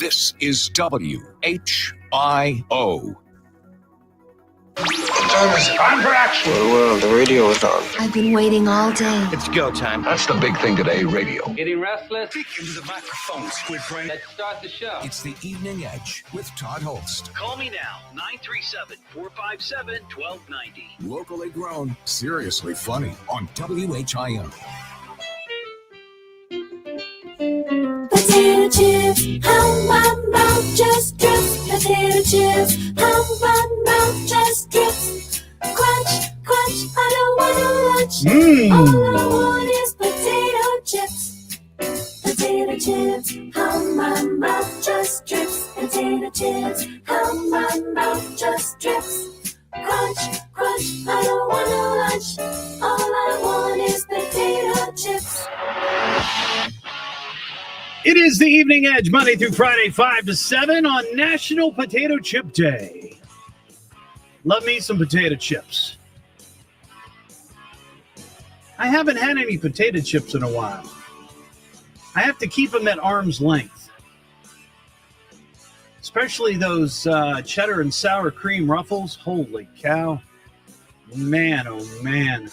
This is WHIO. Time for action. Well, the radio is on. I've been waiting all day. It's go time. That's the big thing today, radio. Getting restless? Speak into the microphones, Squid Brain. Let's start the show. It's the Evening Edge with Todd Hollst. Call me now, 937-457-1290. Locally grown, seriously funny on WHIO. Potato chips, how my mouth just drips. Potato chips, how my mouth just drips. Crunch, crunch, I don't want no lunch. All I want is potato chips. Potato chips, how my mouth just drips. Potato chips, how my mouth just drips. Crunch, crunch, I don't want no lunch. All I want is potato chips. It is the Evening Edge, Monday through Friday, 5 to 7 on National Potato Chip Day. Love me some potato chips. I haven't had any potato chips in a while. I have to keep them at arm's length. Especially those cheddar and sour cream ruffles. Holy cow. Man, oh man.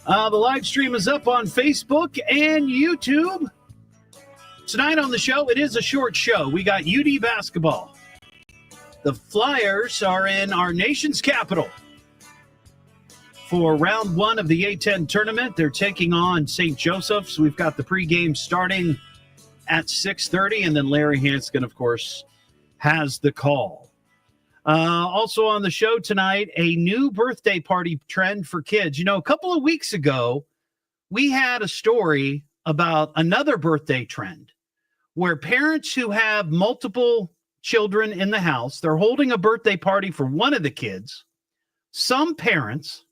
The live stream is up on Facebook and YouTube. Tonight on the show, it is a short show. We got UD basketball. The Flyers are in our nation's capital for round one of the A-10 tournament. They're taking on St. Joseph's. We've got the pregame starting at 6:30, and then Larry Hanskin, of course, has the call. Also on the show tonight, a new birthday party trend for kids. You know, a couple of weeks ago, we had a story about another birthday trend where parents who have multiple children in the house, they're holding a birthday party for one of the kids. Some parents,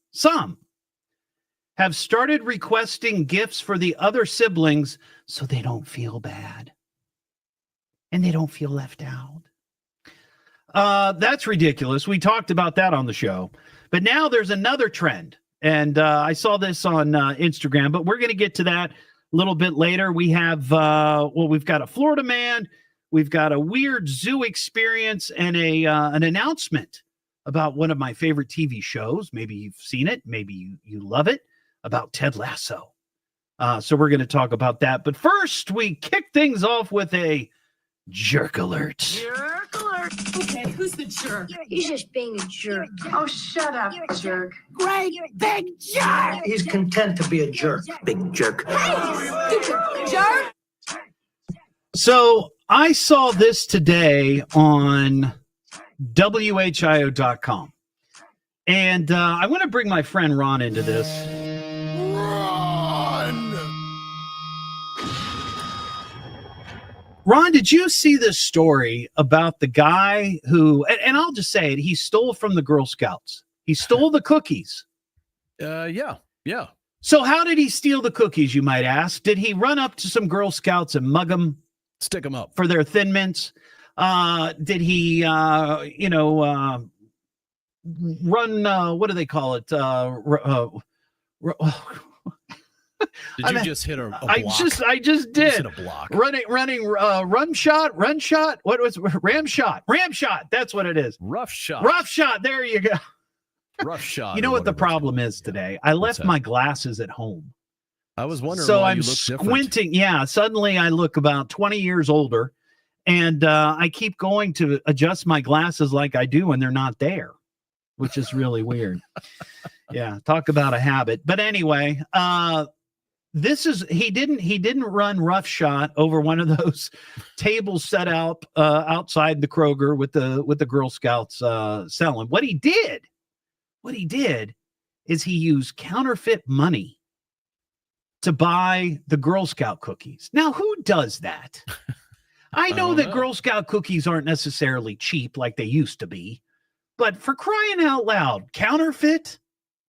have started requesting gifts for the other siblings so they don't feel bad and they don't feel left out. That's ridiculous. We talked about that on the show. But now there's another trend. And I saw this on Instagram, but we're going to get to that a little bit later. We have, we've got a Florida man. We've got a weird zoo experience and an announcement about one of my favorite TV shows. Maybe you've seen it. Maybe you love it, about Ted Lasso. So we're going to talk about that. But first, we kick things off with a jerk alert. Jerk alert. Okay, who's the jerk? He's just being a jerk. Oh, shut up, jerk. Great big jerk. He's content to be a jerk, big jerk. Jerk? So I saw this today on WHIO.com. And I want to bring my friend Ron into this. Ron, did you see this story about the guy who, and I'll just say it, he stole from the Girl Scouts. He stole the cookies. Yeah. So how did he steal the cookies, you might ask? Did he run up to some Girl Scouts and mug them? Stick them up. For their Thin Mints? Did he, run, what do they call it? Did you just hit a block? I just did. Hit a block. Running, run shot. What was ram shot? That's what it is. Rough shot. There you go. Rough shot. You know what the problem is today? I left my glasses at home. I was wondering so why I'm you look squinting. different. Yeah, suddenly I look about 20 years older, and I keep going to adjust my glasses like I do when they're not there, which is really weird. Yeah, talk about a habit. But anyway, he didn't run rough shot over one of those tables set out outside the Kroger with the Girl Scouts selling. What he did is he used counterfeit money to buy the Girl Scout cookies. Now, who does that? I know that Girl Scout cookies aren't necessarily cheap like they used to be, but for crying out loud, counterfeit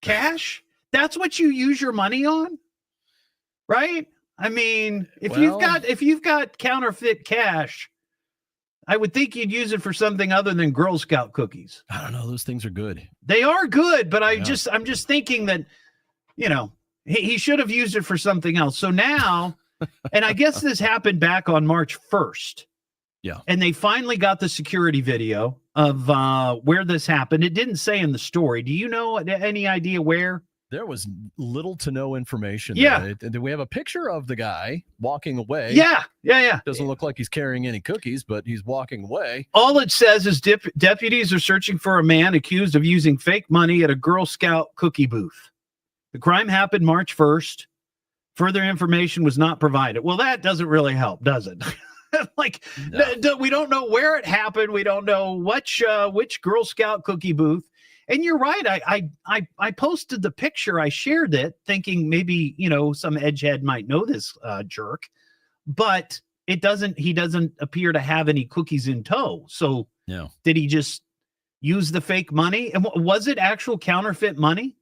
cash? That's what you use your money on? Right? I mean, if you've got counterfeit cash, I would think you'd use it for something other than Girl Scout cookies. I don't know. Those things are good. They are good, but I'm just thinking that, he should have used it for something else. So now And I guess this happened back on March 1st. Yeah. And they finally got the security video of where this happened. It didn't say in the story. Do you know any idea where? There was little to no information. Yeah. Do we have a picture of the guy walking away? Yeah. Doesn't look like he's carrying any cookies, but he's walking away. All it says is deputies are searching for a man accused of using fake money at a Girl Scout cookie booth. The crime happened March 1st. Further information was not provided. Well, that doesn't really help, does it? We don't know where it happened. We don't know which Girl Scout cookie booth. And you're right. I posted the picture. I shared it thinking maybe, some edgehead might know this jerk, but he doesn't appear to have any cookies in tow. So did he just use the fake money? And was it actual counterfeit money?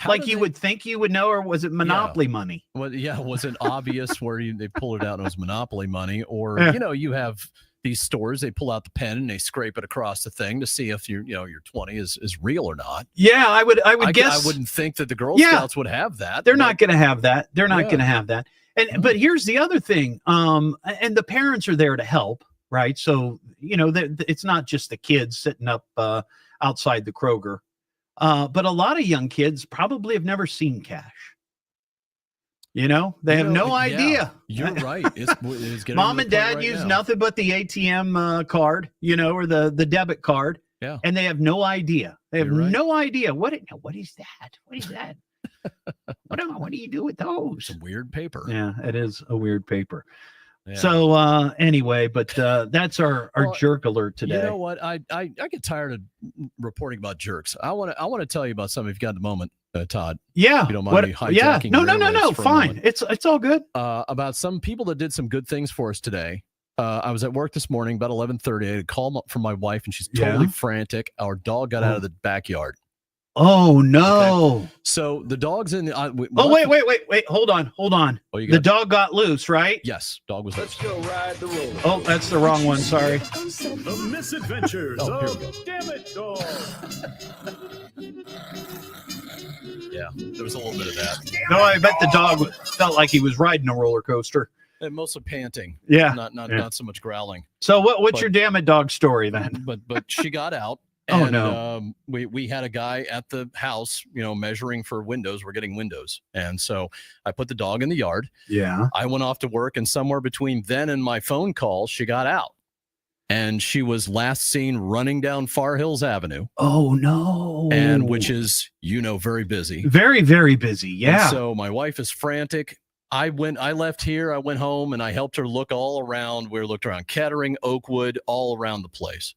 Would think you would know, or was it Monopoly money? Well, yeah. Was it obvious where they pulled it out and it was Monopoly money? Or, you have these stores, they pull out the pen and they scrape it across the thing to see if your 20 is real or not. Yeah, I would guess. I wouldn't think that the Girl Scouts would have that. They're not going to have that. They're not going to have that. But here's the other thing. And the parents are there to help, right? So, it's not just the kids sitting up outside the Kroger. But a lot of young kids probably have never seen cash. They have no idea. You're right. It's Mom and dad use nothing but the ATM card, or the debit card. Yeah. And they have no idea. They have no idea. What is that? What is that? What do you do with those? Some weird paper. Yeah, it is a weird paper. Yeah. So anyway, but that's our jerk alert today. You know what? I get tired of reporting about jerks. I want to tell you about something if you got the moment, Todd. Yeah. If you don't mind me hijacking. No. Fine. It's all good. About some people that did some good things for us today. I was at work this morning about 11:30. I had a call from my wife, and she's totally frantic. Our dog got out of the backyard. Oh no! Okay. So the dog's in the. Wait! Hold on. Oh, the dog got loose, right? Yes, dog was. Let's go ride the roller. Oh, that's the wrong one. Sorry. The misadventures of Damn It Dog. Yeah, there was a little bit of that. No, I bet the dog felt like he was riding a roller coaster. And mostly panting. Yeah, not so much growling. So what's your Damn It Dog story then? But she got out. Oh, and, no. We had a guy at the house, measuring for windows. We're getting windows. And so I put the dog in the yard. Yeah. I went off to work, and somewhere between then and my phone call, she got out. And she was last seen running down Far Hills Avenue. Oh, no. And which is, very busy. Very, very busy. Yeah. And so my wife is frantic. I left here, I went home, and I helped her look all around. We looked around Kettering, Oakwood, all around the place.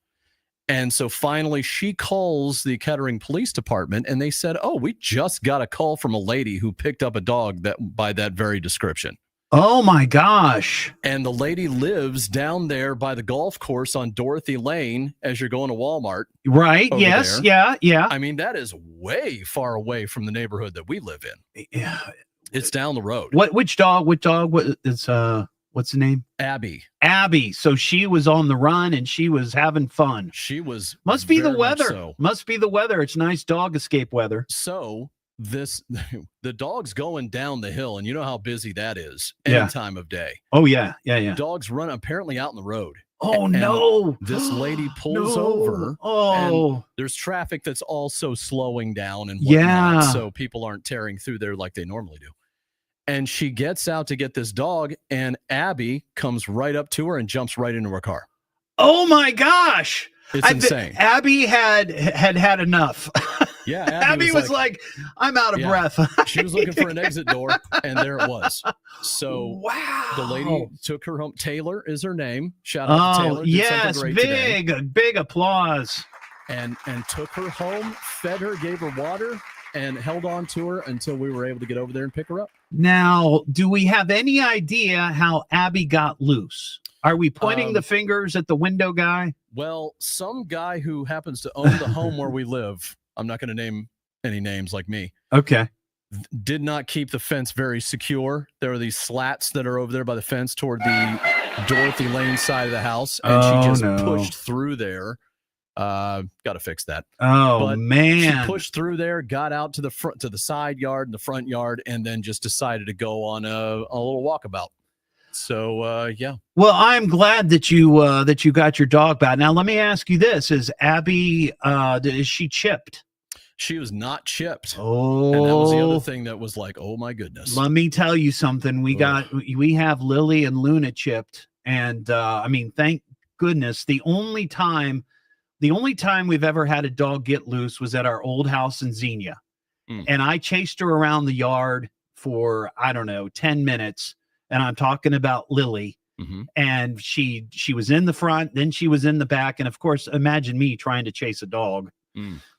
And so finally she calls the Kettering Police Department, and they said, "Oh, we just got a call from a lady who picked up a dog by that very description." Oh my gosh. And the lady lives down there by the golf course on Dorothy Lane as you're going to Walmart. Right. Yes. There. Yeah. I mean, that is way far away from the neighborhood that we live in. Yeah. It's down the road. Which dog? What is what's the name? Abby. So she was on the run and she was having fun. She was. Must be the weather. So. Must be the weather. It's nice dog escape weather. So the dog's going down the hill, and you know how busy that is any time of day. Oh yeah. Dogs run apparently out in the road. Oh and no. This lady pulls over. Oh. And there's traffic that's also slowing down and whatnot, so people aren't tearing through there like they normally do. And she gets out to get this dog, and Abby comes right up to her and jumps right into her car. Oh my gosh. It's insane. Abby had enough. Yeah. Abby was like, I'm out of breath. She was looking for an exit door, and there it was. So wow. The lady took her home. Taylor is her name. Shout out to Taylor. Yes, big applause. And took her home, fed her, gave her water, and held on to her until we were able to get over there and pick her up. Now, do we have any idea how Abby got loose? Are we pointing the fingers at the window guy? Well, some guy who happens to own the home where we live, I'm not going to name any names like me. Okay. Did not keep the fence very secure. There are these slats that are over there by the fence toward the Dorothy Lane side of the house, and she just pushed through there. Got to fix that. But man, she pushed through there, got out to the front, to the side yard and the front yard, and then just decided to go on a little walkabout. So yeah, Well, I'm glad that you got your dog back. Now, let me ask you this: is Abby is she chipped? she was not chipped. Oh, And that was the other thing that was like, oh my goodness. let me tell you something. We have Lily and Luna chipped, and I mean, thank goodness. The only time we've ever had a dog get loose was at our old house in Xenia. And I chased her around the yard for, I don't know, 10 minutes. And I'm talking about Lily. Mm-hmm. And she was in the front, then she was in the back. And of course, imagine me trying to chase a dog.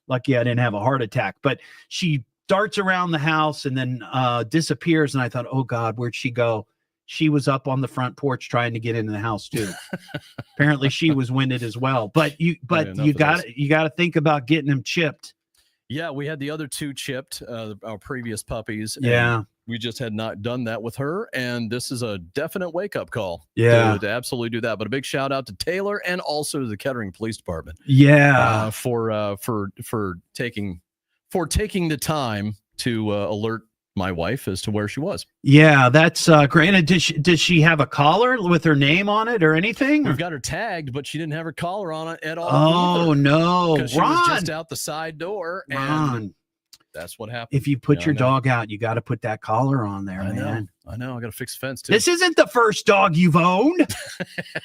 Lucky I didn't have a heart attack. But she darts around the house and then disappears. And I thought, oh God, where'd she go? She was up on the front porch trying to get into the house too. Apparently she was winded as well. But you got to think about getting them chipped. Yeah, we had the other two chipped, our previous puppies. Yeah. We just had not done that with her. And this is a definite wake-up call Yeah. to absolutely do that. But a big shout out to Taylor and also to the Kettering Police Department. Yeah. For taking the time to alert my wife as to where she was. Yeah, that's great. And does she have a collar with her name on it or anything? We've got her tagged, but she didn't have her collar on it at all. Oh, no. Because she was just out the side door. Ron. And that's what happened. If you put your dog out, you got to put that collar on there, man. I know. I got to fix the fence, too. This isn't the first dog you've owned.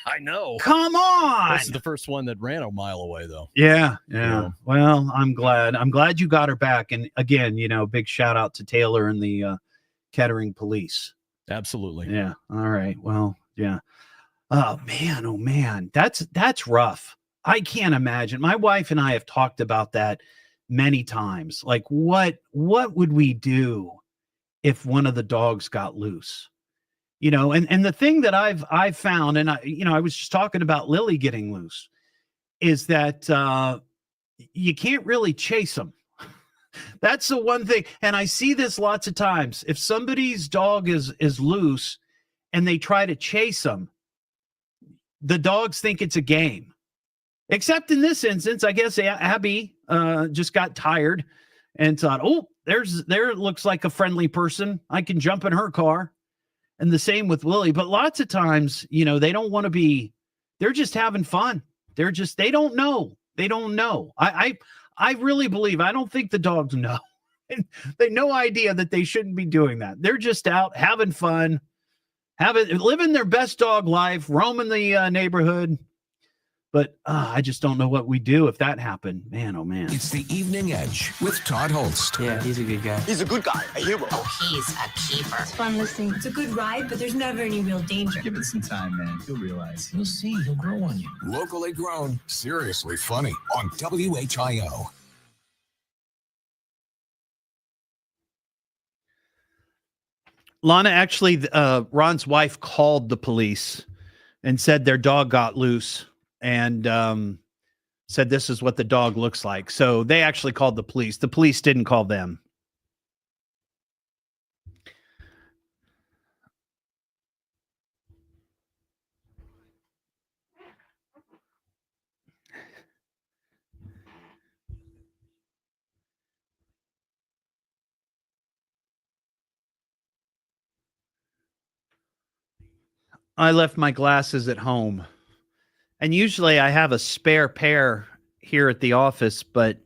I know. Come on. This is the first one that ran a mile away, though. Yeah. Yeah. Well, I'm glad you got her back. And again, big shout out to Taylor and the Kettering Police. Absolutely. Yeah. All right. Well, yeah. Oh man. That's rough. I can't imagine. My wife and I have talked about that many times. Like what would we do if one of the dogs got loose? And the thing that I've found, and I was just talking about Lily getting loose, is that you can't really chase them. That's the one thing. And I see this lots of times. If somebody's dog is loose and they try to chase them, the dogs think it's a game. Except in this instance, I guess Abby just got tired and thought, oh, there looks like a friendly person. I can jump in her car. And the same with Lily. But lots of times, they don't want to be, they're just having fun. They don't know. They don't know. I really believe, I don't think the dogs know. They no idea that they shouldn't be doing that. They're just out having fun, living their best dog life, roaming the neighborhood. But I just don't know what we do if that happened. Man, oh, man. It's the Evening Edge with Todd Hollst. Yeah, he's a good guy. He's a good guy, a hero. Oh, he's a keeper. It's fun listening. It's a good ride, but there's never any real danger. Give it some time, man. You'll realize. You'll see. He'll grow on you. Locally grown, seriously funny on WHIO. Lana, actually, Ron's wife called the police and said their dog got loose and said this is what the dog looks like. So they actually called the police. The police didn't call them. I left my glasses at home. And usually I have a spare pair here at the office, but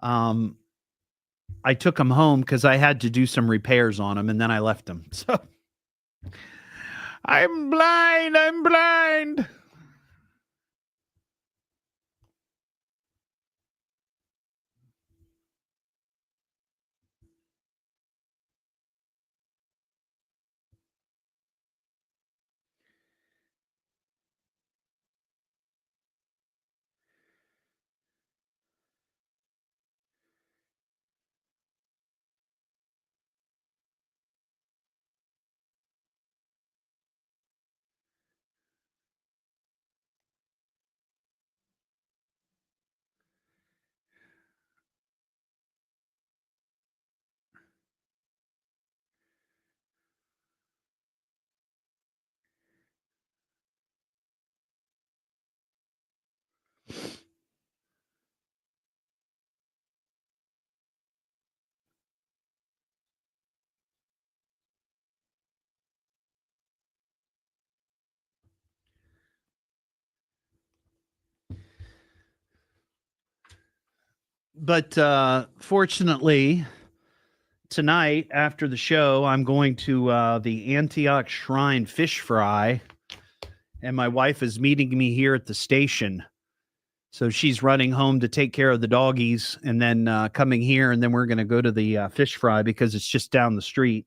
I took them home because I had to do some repairs on them, and then I left them. So I'm blind. But fortunately, tonight after the show, I'm going to the Antioch Shrine Fish Fry, and my wife is meeting me here at the station. So she's running home to take care of the doggies and then coming here, and then we're going to go to the fish fry because it's just down the street.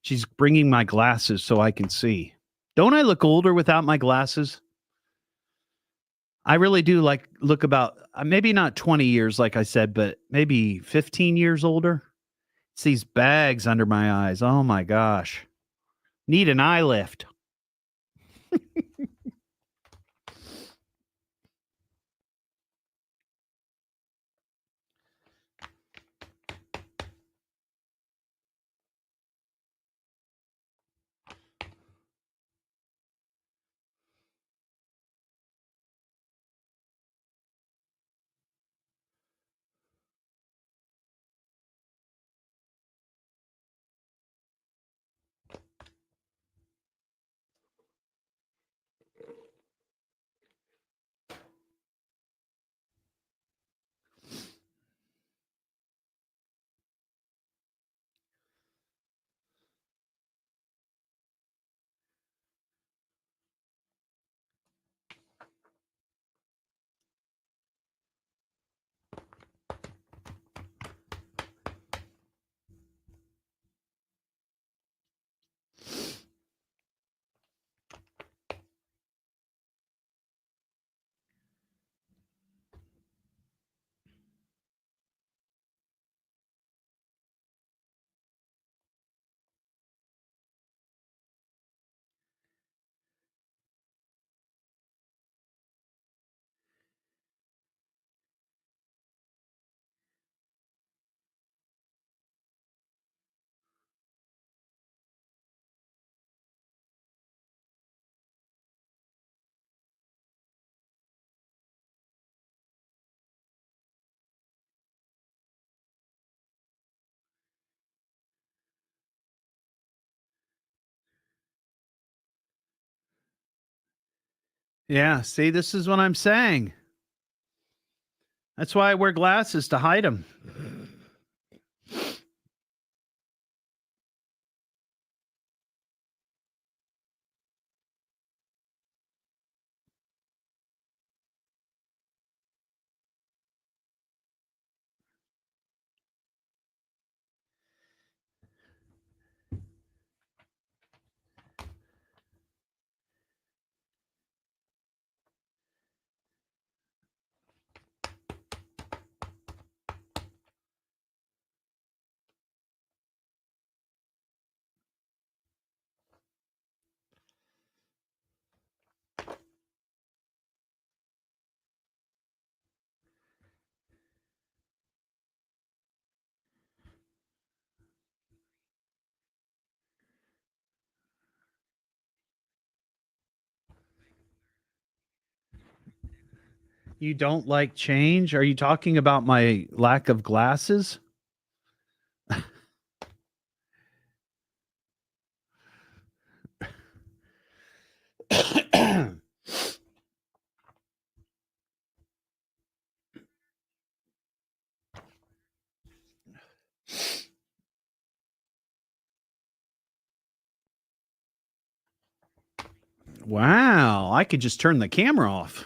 She's bringing my glasses so I can see. Don't I look older without my glasses? I really do look about, maybe not 20 years like I said, but maybe 15 years older. It's these bags under my eyes. Oh my gosh. Need an eye lift. Yeah, see, this is what I'm saying. That's why I wear glasses, to hide them. You don't like change? Are you talking about my lack of glasses? Wow, I could just turn the camera off.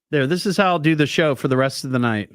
There, this is how I'll do the show for the rest of the night.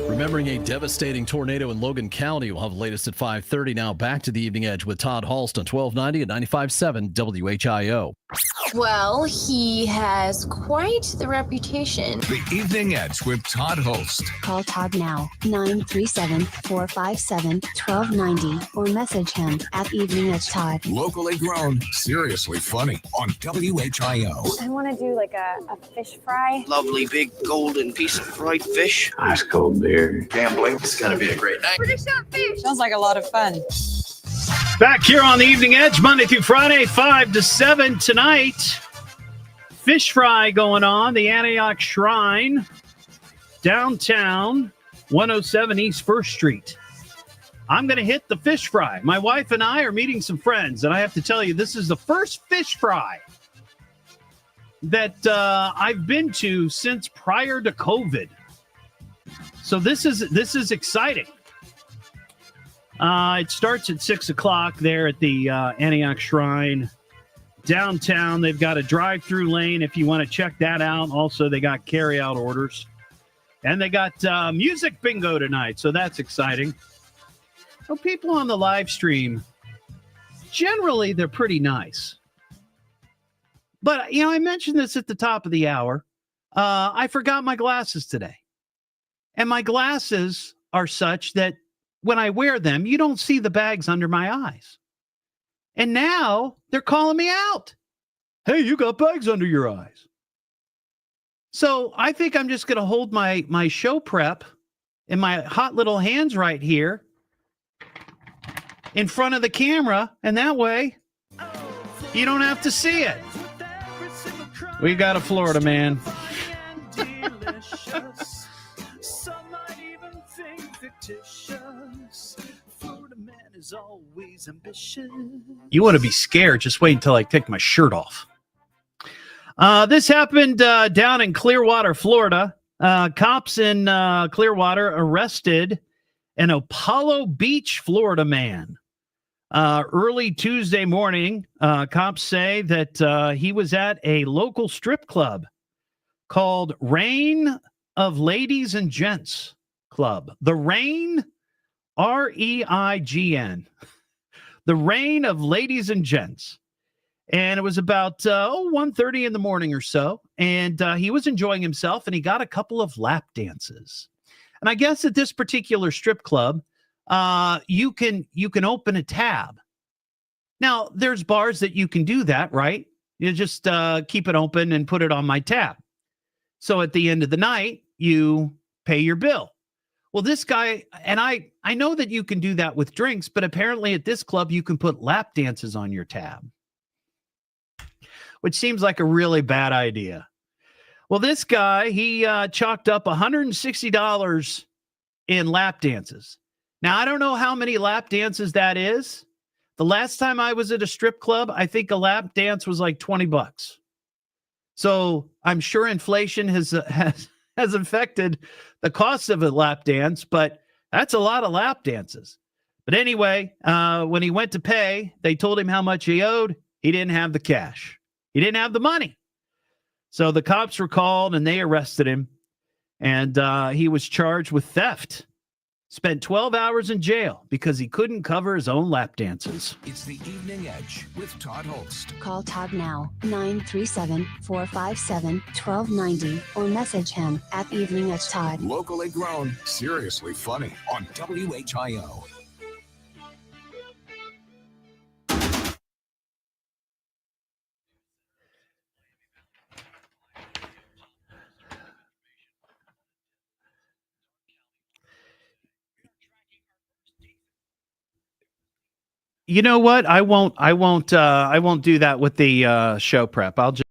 Remembering a devastating tornado in Logan County. We'll have the latest at 5:30. Now back to the Evening Edge with Todd Hollst on 1290 and 95.7 WHIO. Well, he has quite the reputation. The Evening Edge with Todd Hollst. Call Todd now, 937-457-1290, or message him at Evening Edge Todd. Locally grown, seriously funny on WHIO. I want to do like a fish fry. Lovely big golden piece of fried fish. Ice cold beer. Gambling. It's going to be a great night. We're just shot fish. Sounds like a lot of fun. Back here on the Evening Edge, Monday through Friday, 5 to 7 tonight. Fish fry going on, the Antioch Shrine, downtown, 107 East 1st Street. I'm going to hit the fish fry. My wife and I are meeting some friends, and I have to tell you, this is the first fish fry that I've been to since prior to COVID. So this is exciting. It starts at 6 o'clock there at the Antioch Shrine downtown. They've got a drive-through lane if you want to check that out. Also, they got carry-out orders. And they got music bingo tonight, so that's exciting. Well, people on the live stream, generally, they're pretty nice. But, you know, I mentioned this at the top of the hour. I forgot my glasses today. And my glasses are such that when I wear them, you don't see the bags under my eyes. And now they're calling me out. Hey, you got bags under your eyes. So I think I'm just going to hold my show prep in my hot little hands right here in front of the camera. And that way you don't have to see it. We got a Florida man. Always ambitious. You want to be scared? Just wait until I take my shirt off. This happened down in Clearwater, Florida. Cops in Clearwater arrested an Apollo Beach, Florida man. Early Tuesday morning, cops say that he was at a local strip club called Reign of Ladies and Gents Club. The Reign, R-E-I-G-N. The Reign of Ladies and Gents. And it was about 1:30 in the morning or so. And he was enjoying himself, and he got a couple of lap dances. And I guess at this particular strip club, you can open a tab. Now, there's bars that you can do that, right? You just keep it open and put it on my tab. So at the end of the night, you pay your bill. Well, this guy, and I know that you can do that with drinks, but apparently at this club, you can put lap dances on your tab, which seems like a really bad idea. Well, this guy, he chalked up $160 in lap dances. Now, I don't know how many lap dances that is. The last time I was at a strip club, I think a lap dance was like $20. So I'm sure inflation has affected the cost of a lap dance, but that's a lot of lap dances. But anyway, when he went to pay, they told him how much he owed. He didn't have the cash. He didn't have the money. So the cops were called and they arrested him. And he was charged with theft. Spent 12 hours in jail because he couldn't cover his own lap dances. It's the Evening Edge with Todd Hollst. Call Todd now, 937-457-1290, or message him at Evening Edge Todd. Locally grown, seriously funny on WHIO. You know what? I won't do that with the show prep. I'll just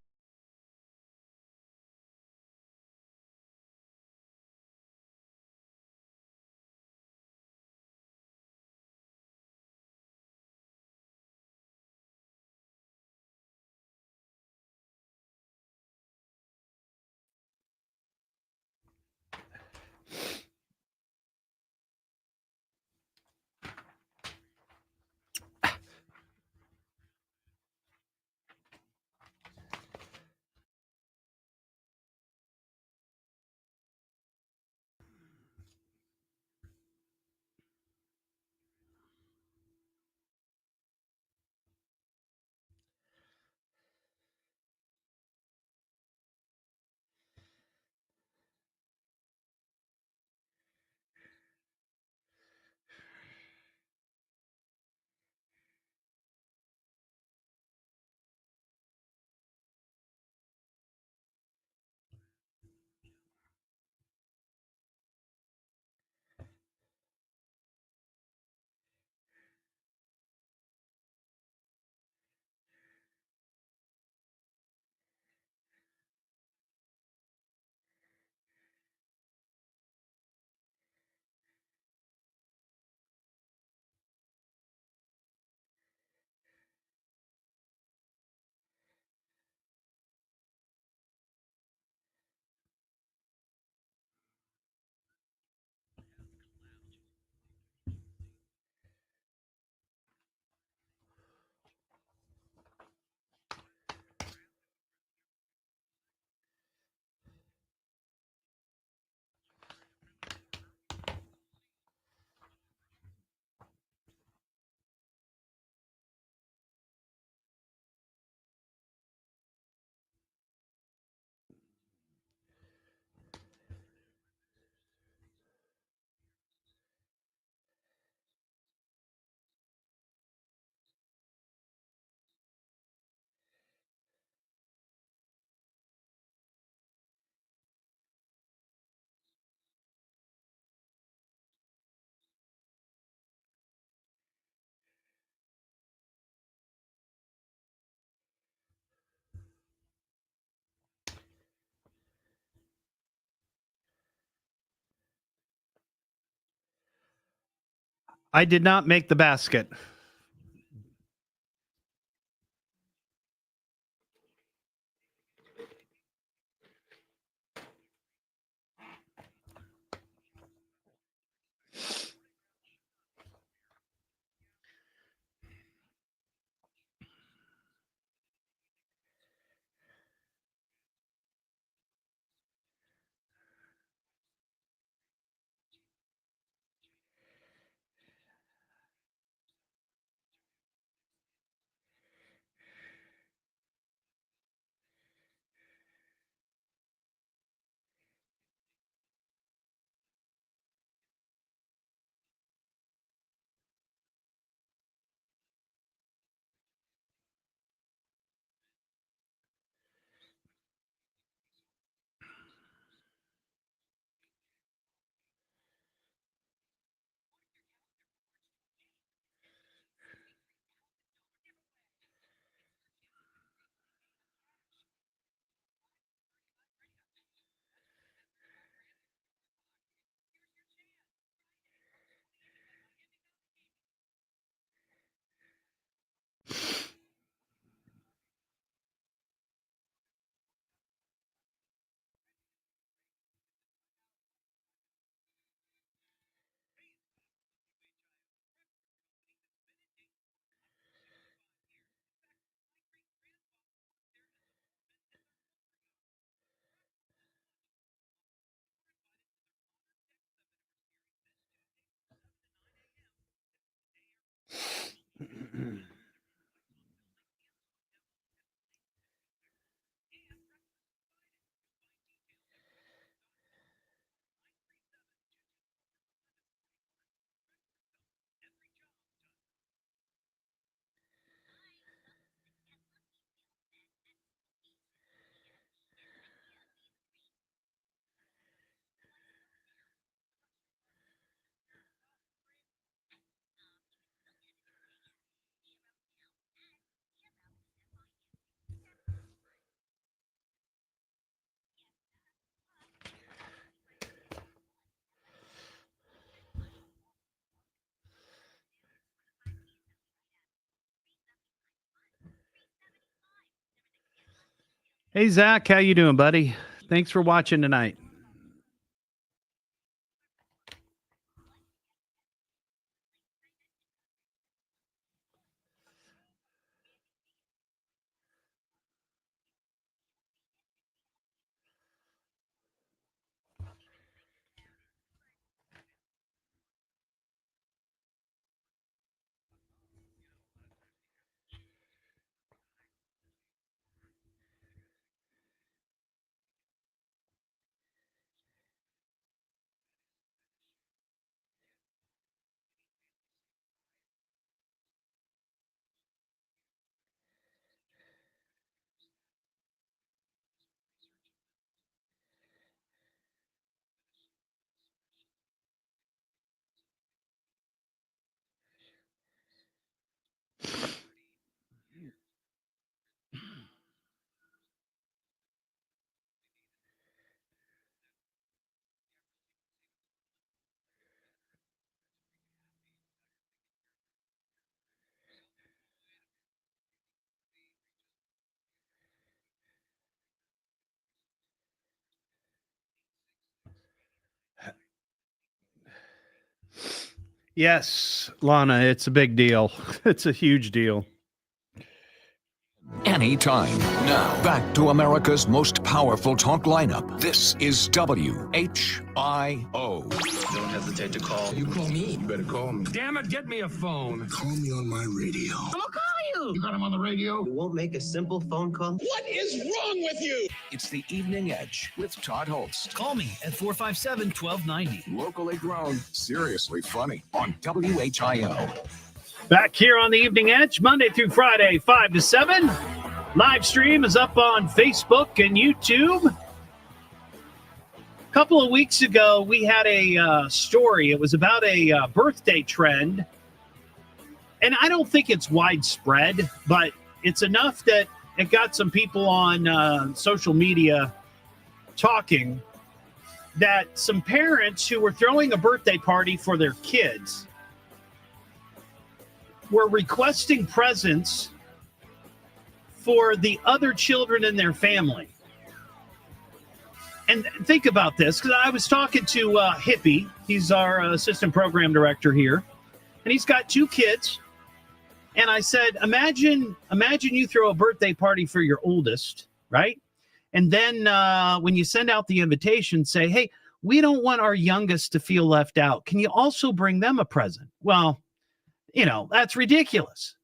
I did not make the basket. Hey, Zach, how you doing, buddy? Thanks for watching tonight. Yes, Lana, it's a big deal. It's a huge deal. Anytime. Now, back to America's most powerful talk lineup. This is WHIO. Don't hesitate to call. You call me. You better call me. Damn it, get me a phone. Call me on my radio. I'm gonna call you. You got him on the radio? You won't make a simple phone call? What is wrong with you? It's the Evening Edge with Todd Hollst. Call me at 457-1290. Locally grown, seriously funny on WHIO. Back here on the Evening Edge, Monday through Friday, 5 to 7. Live stream is up on Facebook and YouTube. A couple of weeks ago, we had a story. It was about a birthday trend. And I don't think it's widespread, but it's enough that it got some people on social media talking that some parents who were throwing a birthday party for their kids were requesting presents for the other children in their family. And think about this, because I was talking to Hippie. He's our assistant program director here. And he's got 2 kids. And I said, imagine you throw a birthday party for your oldest, right? And then when you send out the invitation, say, hey, we don't want our youngest to feel left out. Can you also bring them a present? Well, that's ridiculous.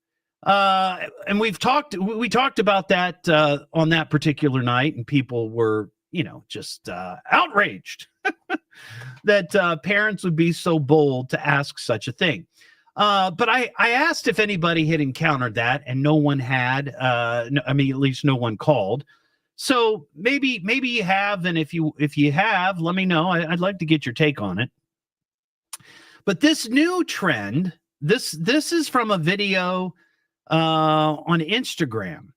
And we talked about that on that particular night, and people were, just outraged that parents would be so bold to ask such a thing. But I asked if anybody had encountered that, and no one had. At least no one called. So maybe you have, and if you have, let me know. I'd like to get your take on it. But this new trend, this is from a video on Instagram.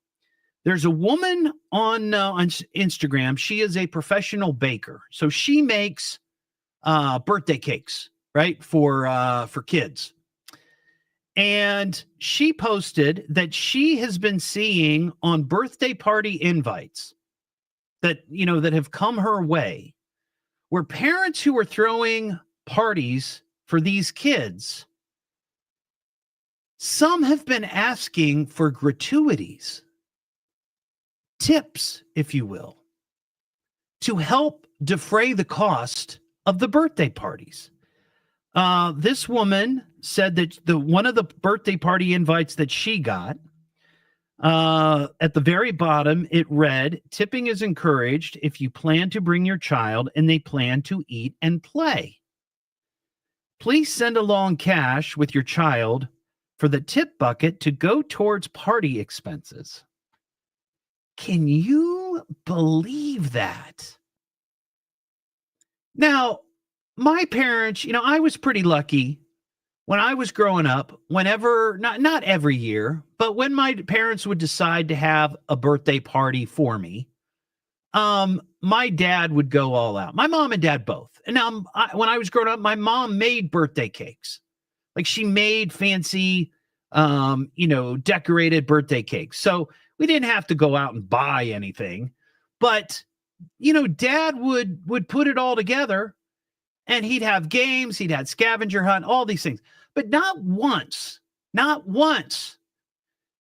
There's a woman on Instagram. She is a professional baker, so she makes birthday cakes, right, for kids. And she posted that she has been seeing on birthday party invites that have come her way, where parents who are throwing parties for these kids, some have been asking for gratuities, tips, if you will, to help defray the cost of the birthday parties. This woman said that one of the birthday party invites that she got, at the very bottom, it read, tipping is encouraged if you plan to bring your child and they plan to eat and play. Please send along cash with your child for the tip bucket to go towards party expenses. Can you believe that? Now, my parents, I was pretty lucky when I was growing up, whenever, not every year, but when my parents would decide to have a birthday party for me, my dad would go all out. My mom and dad both. And now when I was growing up, my mom made birthday cakes. Like she made fancy, decorated birthday cakes. So we didn't have to go out and buy anything, but, dad would put it all together. And he'd have games, he'd have scavenger hunt, all these things. But not once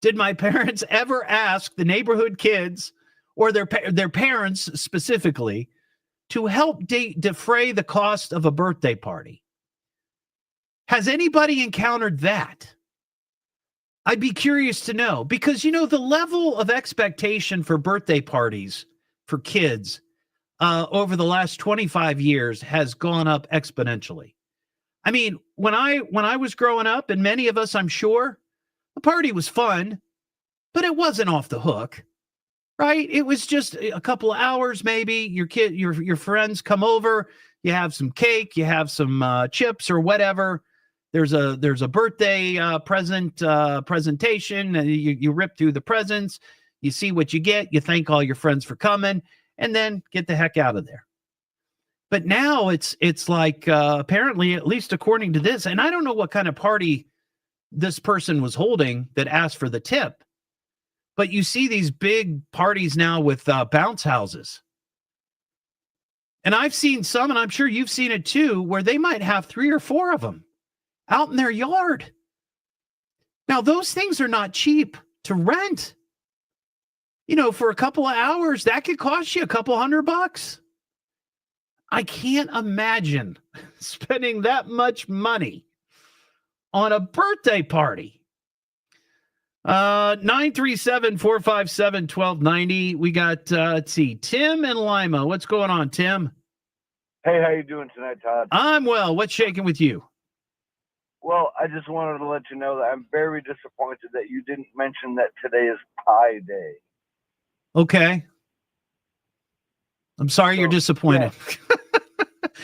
did my parents ever ask the neighborhood kids or their parents specifically to help defray the cost of a birthday party. Has anybody encountered that? I'd be curious to know, because, the level of expectation for birthday parties for kids over the last 25 years has gone up exponentially. I mean, when I was growing up, and many of us, I'm sure, the party was fun, but it wasn't off the hook, right? It was just a couple of hours, maybe. Your friends come over, you have some cake, you have some chips or whatever. There's a birthday presentation, and you rip through the presents, you see what you get, you thank all your friends for coming, and then get the heck out of there. But now it's like, apparently, at least according to this, and I don't know what kind of party this person was holding that asked for the tip, but you see these big parties now with bounce houses. And I've seen some, and I'm sure you've seen it too, where they might have 3 or 4 of them out in their yard. Now, those things are not cheap to rent. For a couple of hours, that could cost you a couple $100. I can't imagine spending that much money on a birthday party. 937-457-1290. We got, let's see, Tim and Lima. What's going on, Tim? Hey, how you doing tonight, Todd? I'm well. What's shaking with you? Well, I just wanted to let you know that I'm very disappointed that you didn't mention that today is Pie Day. Okay. I'm sorry you're disappointed.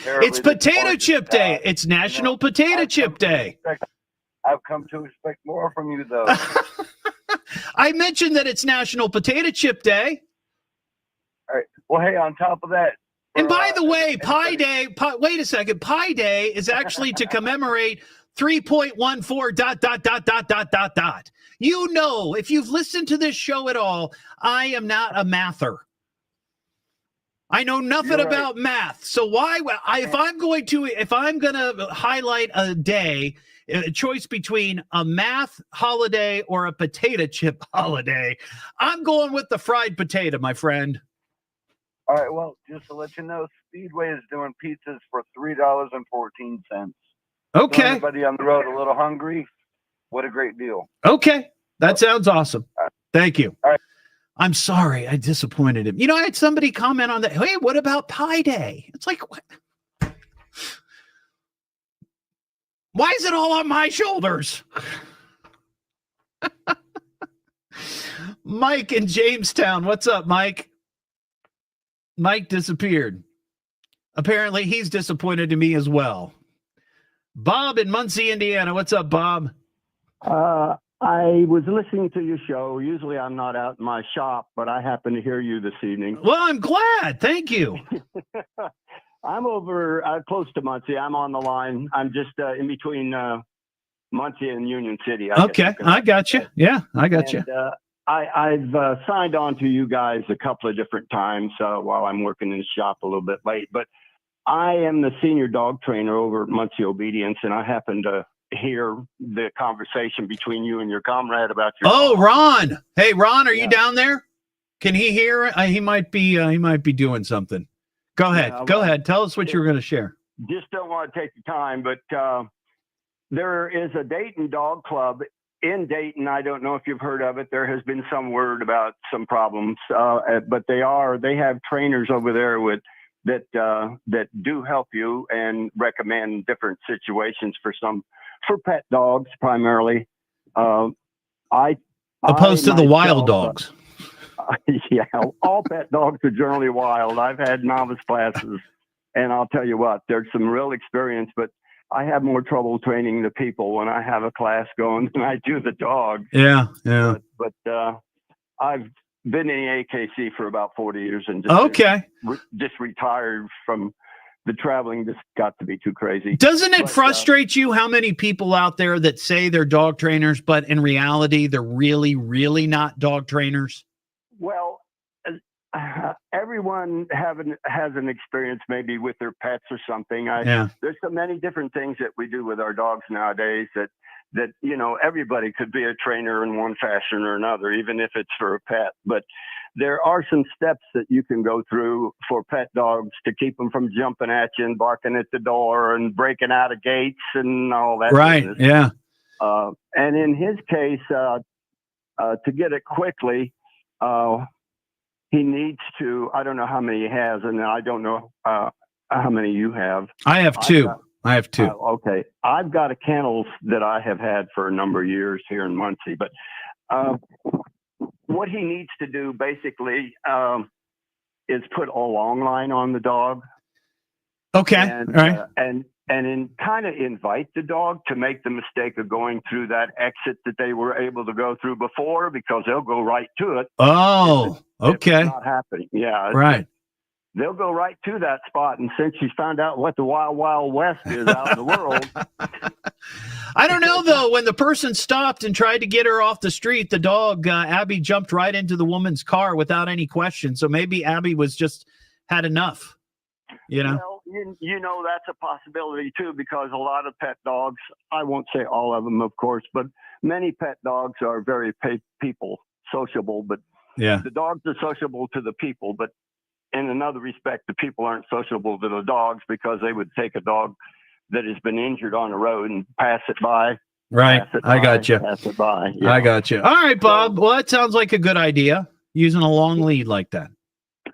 Yeah. It's Potato Chip Day. It's National Potato Chip Day. I've come to expect more from you, though. I mentioned that it's National Potato Chip Day. All right. Well, hey, on top of that. And by the way, Pie Day, wait a second. Pie Day is actually to commemorate 3.14 ... You know, if you've listened to this show at all, I am not a mather. I know nothing about math. So if I'm going to highlight a day, a choice between a math holiday or a potato chip holiday, I'm going with the fried potato, my friend. All right, well, just to let you know, Speedway is doing pizzas for $3.14. Okay. So anybody on the road a little hungry, what a great deal. Okay. That sounds awesome. Thank you. All right. I'm sorry I disappointed him. You know, I had somebody comment on that. Hey, what about Pie Day? It's like, what? Why is it all on my shoulders? Mike in Jamestown. What's up, Mike? Mike disappeared. Apparently, he's disappointed in me as well. Bob in Muncie, Indiana. What's up, Bob? I was listening to your show. Usually I'm not out in my shop, but I happen to hear you this evening. Well, I'm glad. Thank you. I'm over close to Muncie. I'm on the line. I'm just in between Muncie and Union City. Okay. I got you. Yeah, I got you. I've signed on to you guys a couple of different times while I'm working in the shop a little bit late. But I am the senior dog trainer over at Muncie Obedience, and I happen to hear the conversation between you and your comrade about your dog. Ron. Hey, Ron, are you down there? Can he hear? He might be doing something. Go ahead. Go ahead. Tell us what you were going to share. Just don't want to take the time, but there is a Dayton Dog Club in Dayton. I don't know if you've heard of it. There has been some word about some problems, but they have trainers over there that do help you and recommend different situations for pet dogs primarily. Opposed to the wild dogs. Yeah, all pet dogs are generally wild. I've had novice classes, and I'll tell you what, there's some real experience, but I have more trouble training the people when I have a class going than I do the dog. Yeah. But I've been in AKC for about 40 years and just retired from the traveling. Just got to be too crazy. Doesn't it frustrate you how many people out there that say they're dog trainers, but in reality, they're really, really not dog trainers? Well, everyone has an experience maybe with their pets or something. There's so many different things that we do with our dogs nowadays that everybody could be a trainer in one fashion or another, even if it's for a pet. But there are some steps that you can go through for pet dogs to keep them from jumping at you and barking at the door and breaking out of gates and all that. Right. Business. Yeah. And in his case, to get it quickly, he needs to, I don't know how many he has, and I don't know how many you have. I have two. Okay. I've got a kennel that I have had for a number of years here in Muncie, but what he needs to do basically is put a long line on the dog. Okay. And, all right. And kind of invite the dog to make the mistake of going through that exit that they were able to go through before, because they'll go right to it. Oh, okay. If it's not happening. Yeah. Right. They'll go right to that spot. And since she's found out what the wild, wild west is out in the world. I don't know, though. When the person stopped and tried to get her off the street, the dog, Abby, jumped right into the woman's car without any question. So maybe Abby had enough, Well, that's a possibility, too, because a lot of pet dogs, I won't say all of them, of course, but many pet dogs are very sociable. But the dogs are sociable to the people. But in another respect, the people aren't sociable to the dogs, because they would take a dog that has been injured on the road and pass it by. Right. I got you. Pass it by. I got you. All right, Bob. Well, that sounds like a good idea, using a long lead like that.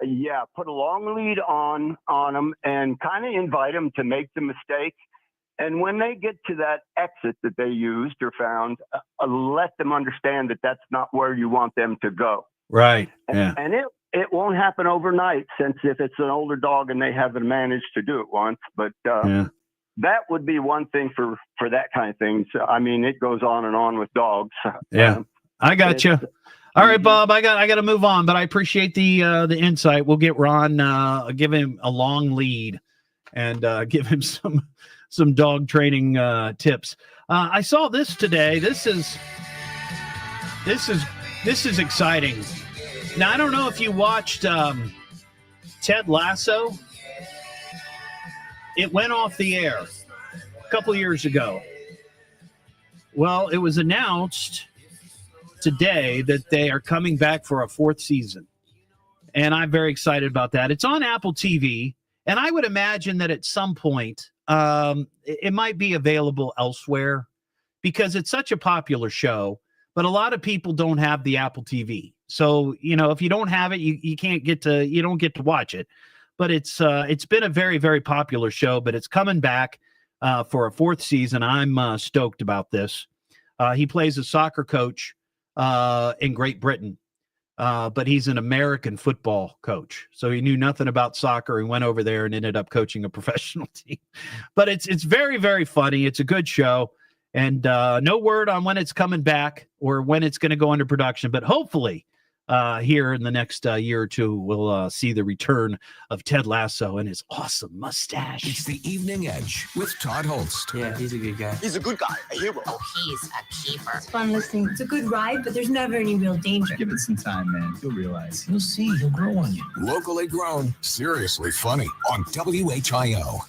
Yeah, put a long lead on them and kind of invite them to make the mistake. And when they get to that exit that they used or found, let them understand that that's not where you want them to go. Right. Yeah. And it won't happen overnight, since if it's an older dog and they haven't managed to do it once. But that would be one thing for that kind of thing. So, I mean, it goes on and on with dogs. Yeah, I got you. All right, Bob, I got to move on, but I appreciate the insight. We'll get Ron, give him a long lead and give him some dog training tips. I saw this today. This is exciting. Now I don't know if you watched Ted Lasso. It went off the air a couple years ago. Well, it was announced today that they are coming back for a fourth season. And I'm very excited about that. It's on Apple TV, and I would imagine that at some point it might be available elsewhere because it's such a popular show, but a lot of people don't have the Apple TV. So, if you don't have it, you don't get to watch it. But it's been a very, very popular show, but it's coming back for a fourth season. I'm stoked about this. He plays a soccer coach in Great Britain, but he's an American football coach. So he knew nothing about soccer. He went over there and ended up coaching a professional team. But it's very, very funny. It's a good show. And no word on when it's coming back or when it's going to go into production. But hopefully here in the next year or two, we'll see the return of Ted Lasso and his awesome mustache. It's the Evening Edge with Todd Hollst. Yeah, he's a good guy. He's a good guy, a hero. Oh, he's a keeper. It's fun listening. It's a good ride, but there's never any real danger. Give it some time, man. You'll realize. You'll see. He'll grow on you. Locally grown, seriously funny on WHIO.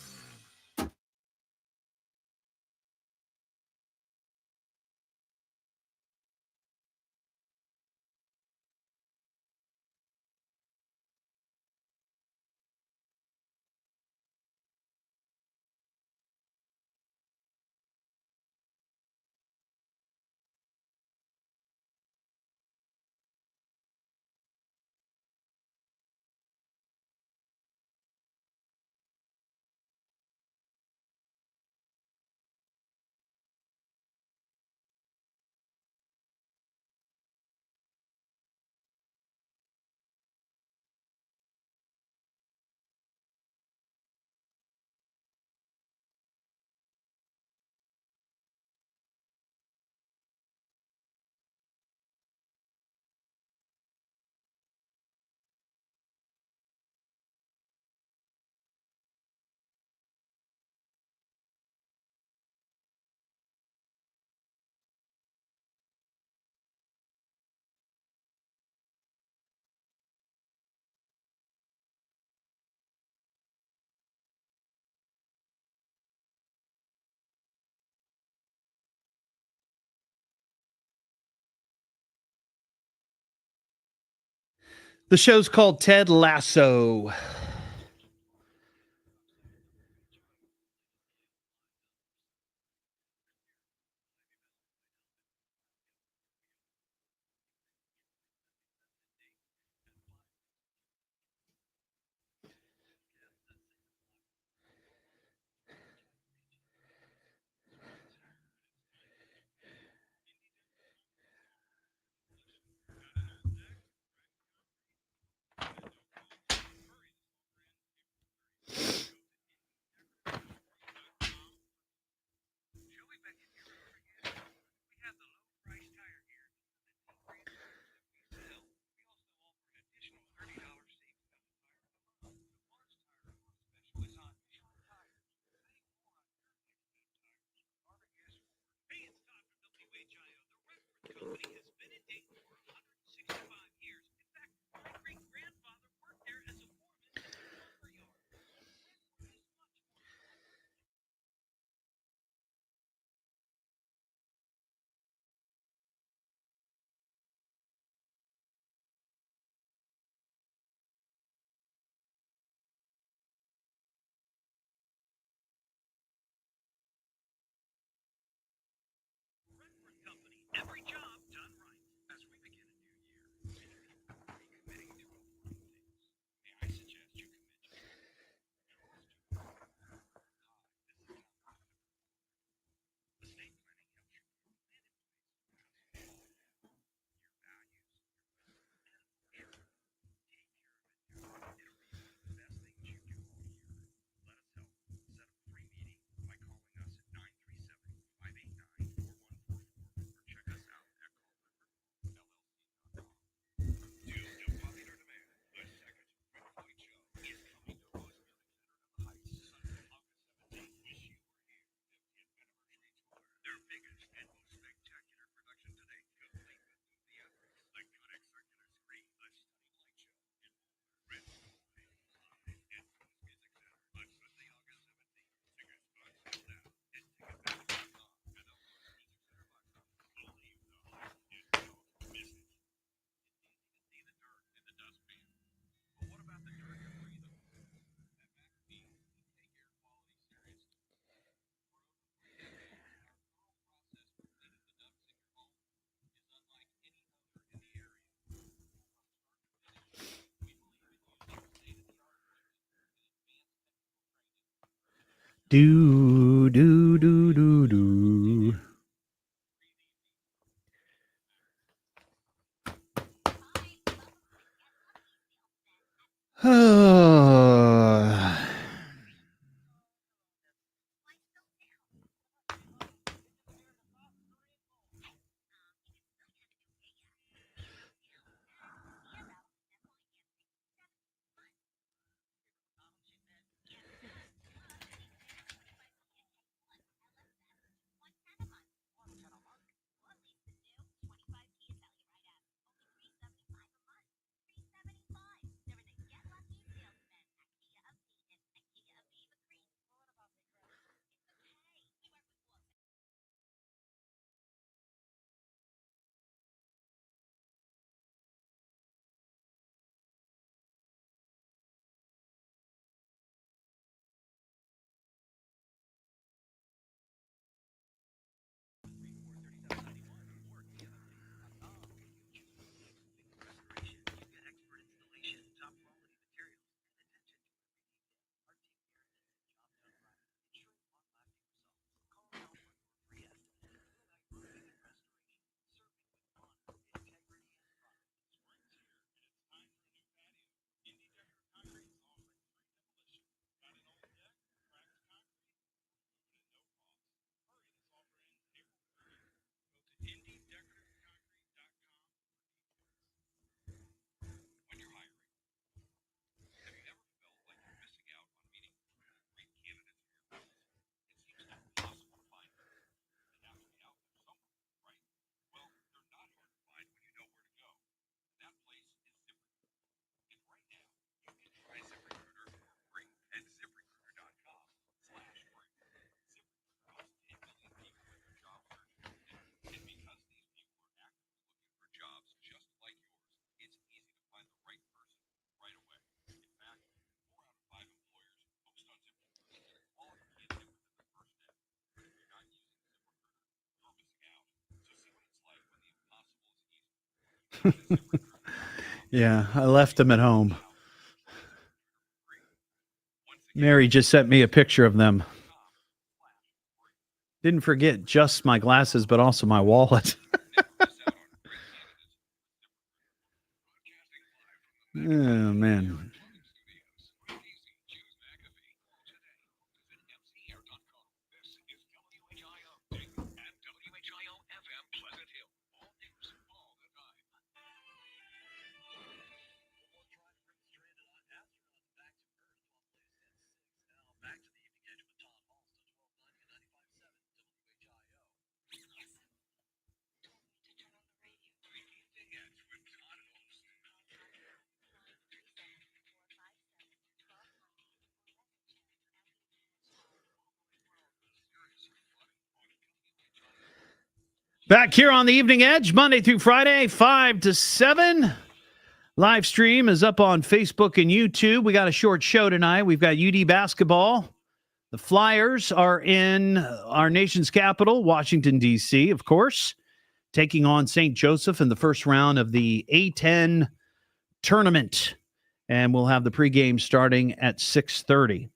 The show's called Ted Lasso. Do, do, do, do, do. Yeah, I left them at home. Mary just sent me a picture of them. Didn't forget just my glasses, but also my wallet. Oh, man. Back here on the Evening Edge, Monday through Friday, 5 to 7. Live stream is up on Facebook and YouTube. We got a short show tonight. We've got UD basketball. The Flyers are in our nation's capital, Washington, D.C., of course, taking on St. Joseph in the first round of the A10 tournament. And we'll have the pregame starting at 6:30.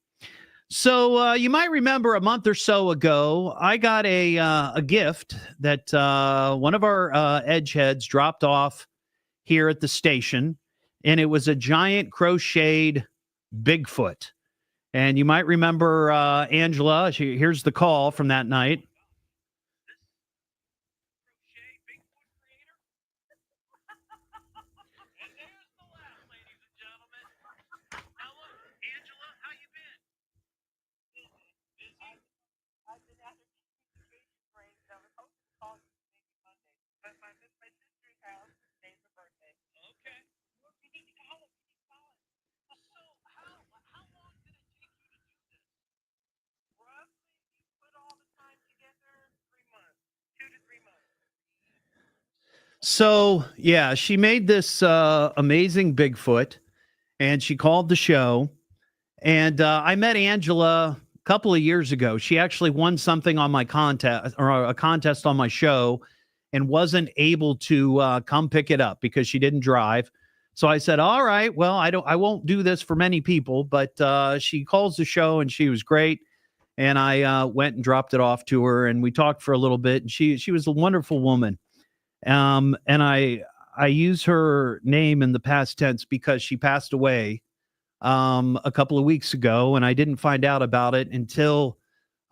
So you might remember a month or so ago, I got a gift that one of our edge heads dropped off here at the station, and it was a giant crocheted Bigfoot. And you might remember Angela. Here's the call from that night. So, yeah, she made this amazing Bigfoot, and she called the show. And I met Angela a couple of years ago. She actually won something on my contest, or a contest on my show, and wasn't able to come pick it up because she didn't drive. So I said, all right, well, I won't do this for many people, but she calls the show, and she was great. and I went and dropped it off to her, and we talked for a little bit. And she was a wonderful woman. And I use her name in the past tense because she passed away a couple of weeks ago, and I didn't find out about it until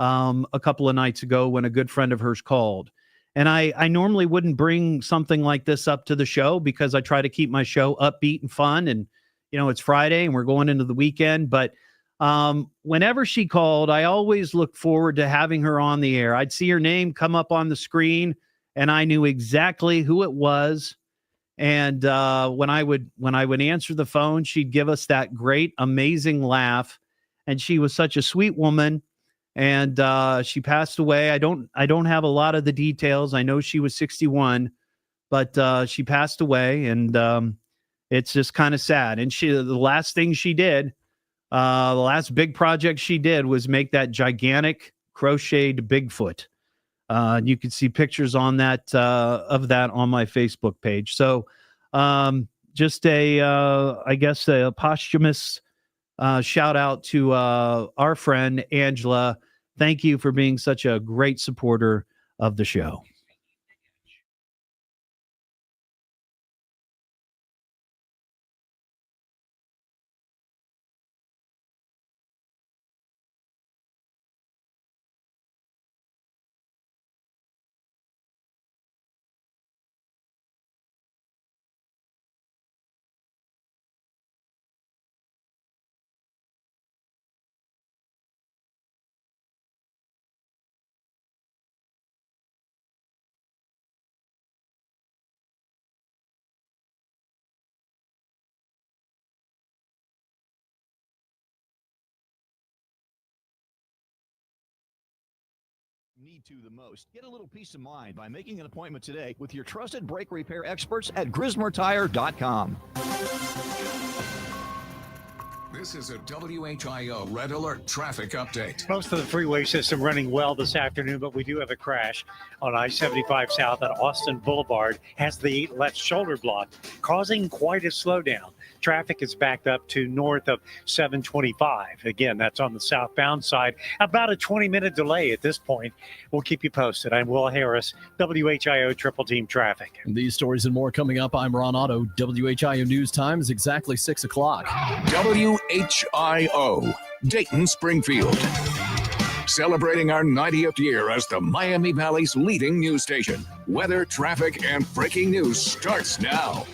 a couple of nights ago when a good friend of hers called. And I normally wouldn't bring something like this up to the show because I try to keep my show upbeat and fun. And, it's Friday and we're going into the weekend. But whenever she called, I always look forward to having her on the air. I'd see her name come up on the screen and I knew exactly who it was. And when I would answer the phone, she'd give us that great, amazing laugh. And she was such a sweet woman. And she passed away. I don't have a lot of the details. I know she was 61, but she passed away, and it's just kind of sad. And the last thing she did, the last big project she did was make that gigantic crocheted Bigfoot. You can see pictures on that of that on my Facebook page. So just I guess a posthumous shout out to our friend Angela. Thank you for being such a great supporter of the show. Need to the most. Get a little peace of mind by making an appointment today with your trusted brake repair experts at GrismerTire.com. This is a WHIO Red Alert traffic update. Most of the freeway system running well this afternoon, but we do have a crash on I-75 South at Austin Boulevard. Has the left shoulder blocked, causing quite a slowdown. Traffic is backed up to north of 725. Again, that's on the southbound side. About a 20-minute delay at this point. We'll keep you posted. I'm Will Harris, WHIO Triple Team Traffic. And these stories and more coming up. I'm Ron Otto. WHIO News Time is exactly 6 o'clock. WHIO, Dayton, Springfield. Celebrating our 90th year as the Miami Valley's leading news station. Weather, traffic, and breaking news starts now.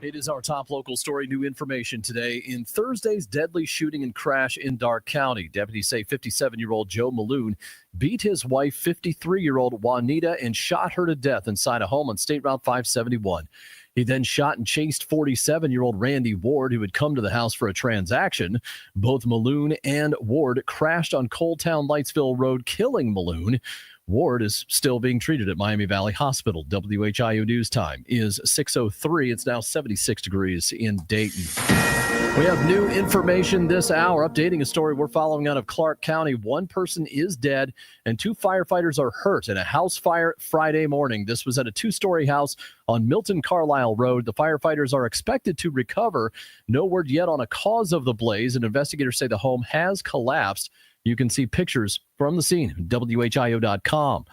It is our top local story. New information today in Thursday's deadly shooting and crash in Darke County. Deputies say 57-year-old Joe Maloon beat his wife, 53-year-old Juanita, and shot her to death inside a home on State Route 571. He then shot and chased 47-year-old Randy Ward, who had come to the house for a transaction. Both Maloon and Ward crashed on Coal Town Lightsville Road, killing Maloon. Ward is still being treated at Miami Valley Hospital. WHIO News Time is 6:03. It's now 76 degrees in Dayton. We have new information this hour, updating a story we're following out of Clark County. One person is dead and 2 firefighters are hurt in a house fire Friday morning. This was at a 2-story house on Milton Carlisle Road. The firefighters are expected to recover. No word yet on a cause of the blaze, and investigators say the home has collapsed. You can see pictures from the scene, WHIO.com.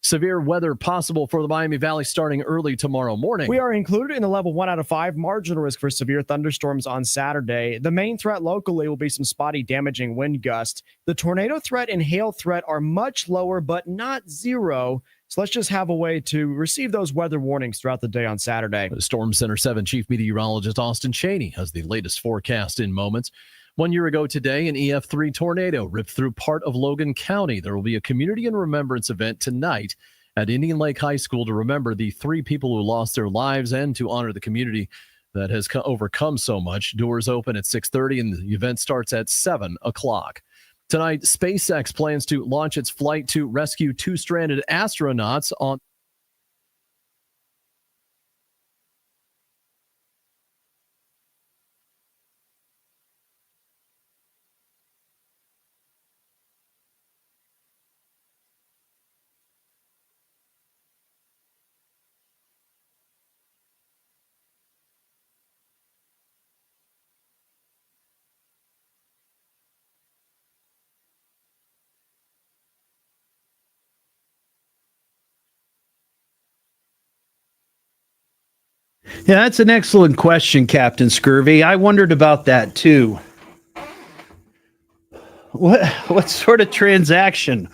Severe weather possible for the Miami Valley starting early tomorrow morning. We are included in the level 1 out of 5 marginal risk for severe thunderstorms on Saturday. The main threat locally will be some spotty damaging wind gusts. The tornado threat and hail threat are much lower, but not zero. So let's just have a way to receive those weather warnings throughout the day on Saturday. The Storm Center 7 Chief Meteorologist Austin Cheney has the latest forecast in moments. 1 year ago today, an EF3 tornado ripped through part of Logan County. There will be a community and remembrance event tonight at Indian Lake High School to remember the 3 people who lost their lives and to honor the community that has overcome so much. Doors open at 6:30 and the event starts at 7 o'clock. Tonight, SpaceX plans to launch its flight to rescue 2 stranded astronauts on Yeah, that's an excellent question, Captain Scurvy. I wondered about that too. What sort of transaction?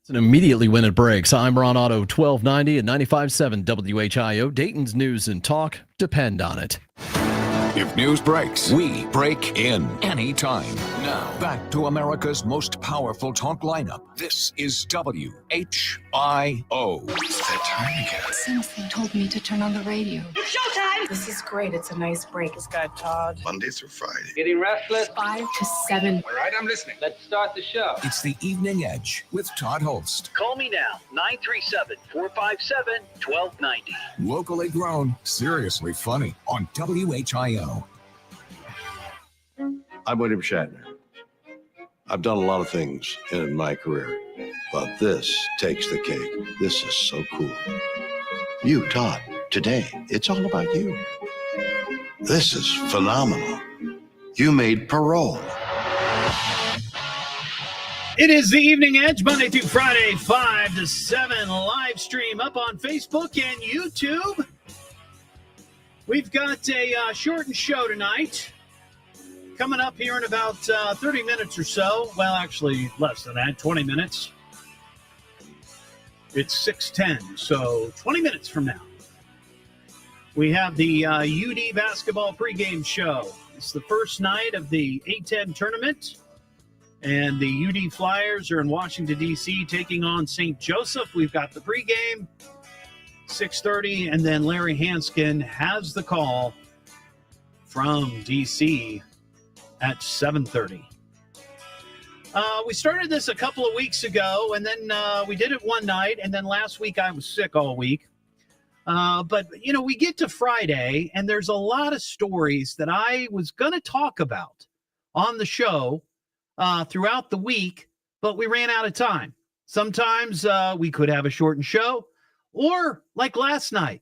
And immediately when it breaks, I'm Ron Otto, 1290 and 95.7 WHIO. Dayton's news and talk depend on it. If news breaks, we break in anytime. Now, back to America's most powerful talk lineup. This is WHIO. It's that time again. Something told me to turn on the radio. It's showtime! This is great. It's a nice break. This guy, Todd. Monday through Friday. Getting restless? 5 to 7. All right, I'm listening. Let's start the show. It's the Evening Edge with Todd Hollst. Call me now, 937-457-1290. Locally grown, seriously funny on WHIO. I'm William Shatner. I've done a lot of things in my career, but this takes the cake. This is so cool. You, Todd, today, it's all about you. This is phenomenal. You made parole. It is the Evening Edge, Monday through Friday, 5 to 7, live stream up on Facebook and YouTube. We've got a shortened show tonight. Coming up here in about 30 minutes or so. Well, actually, less than that, 20 minutes. It's 6:10, so 20 minutes from now. We have the UD basketball pregame show. It's the first night of the A-10 tournament, and the UD Flyers are in Washington, D.C., taking on St. Joseph. We've got the pregame, 6:30, and then Larry Hanskin has the call from D.C., at 7:30. We started this a couple of weeks ago, and then we did it one night, and then last week I was sick all week. But, you know, we get to Friday, and there's a lot of stories that I was going to talk about on the show throughout the week, but we ran out of time. Sometimes we could have a shortened show, or like last night,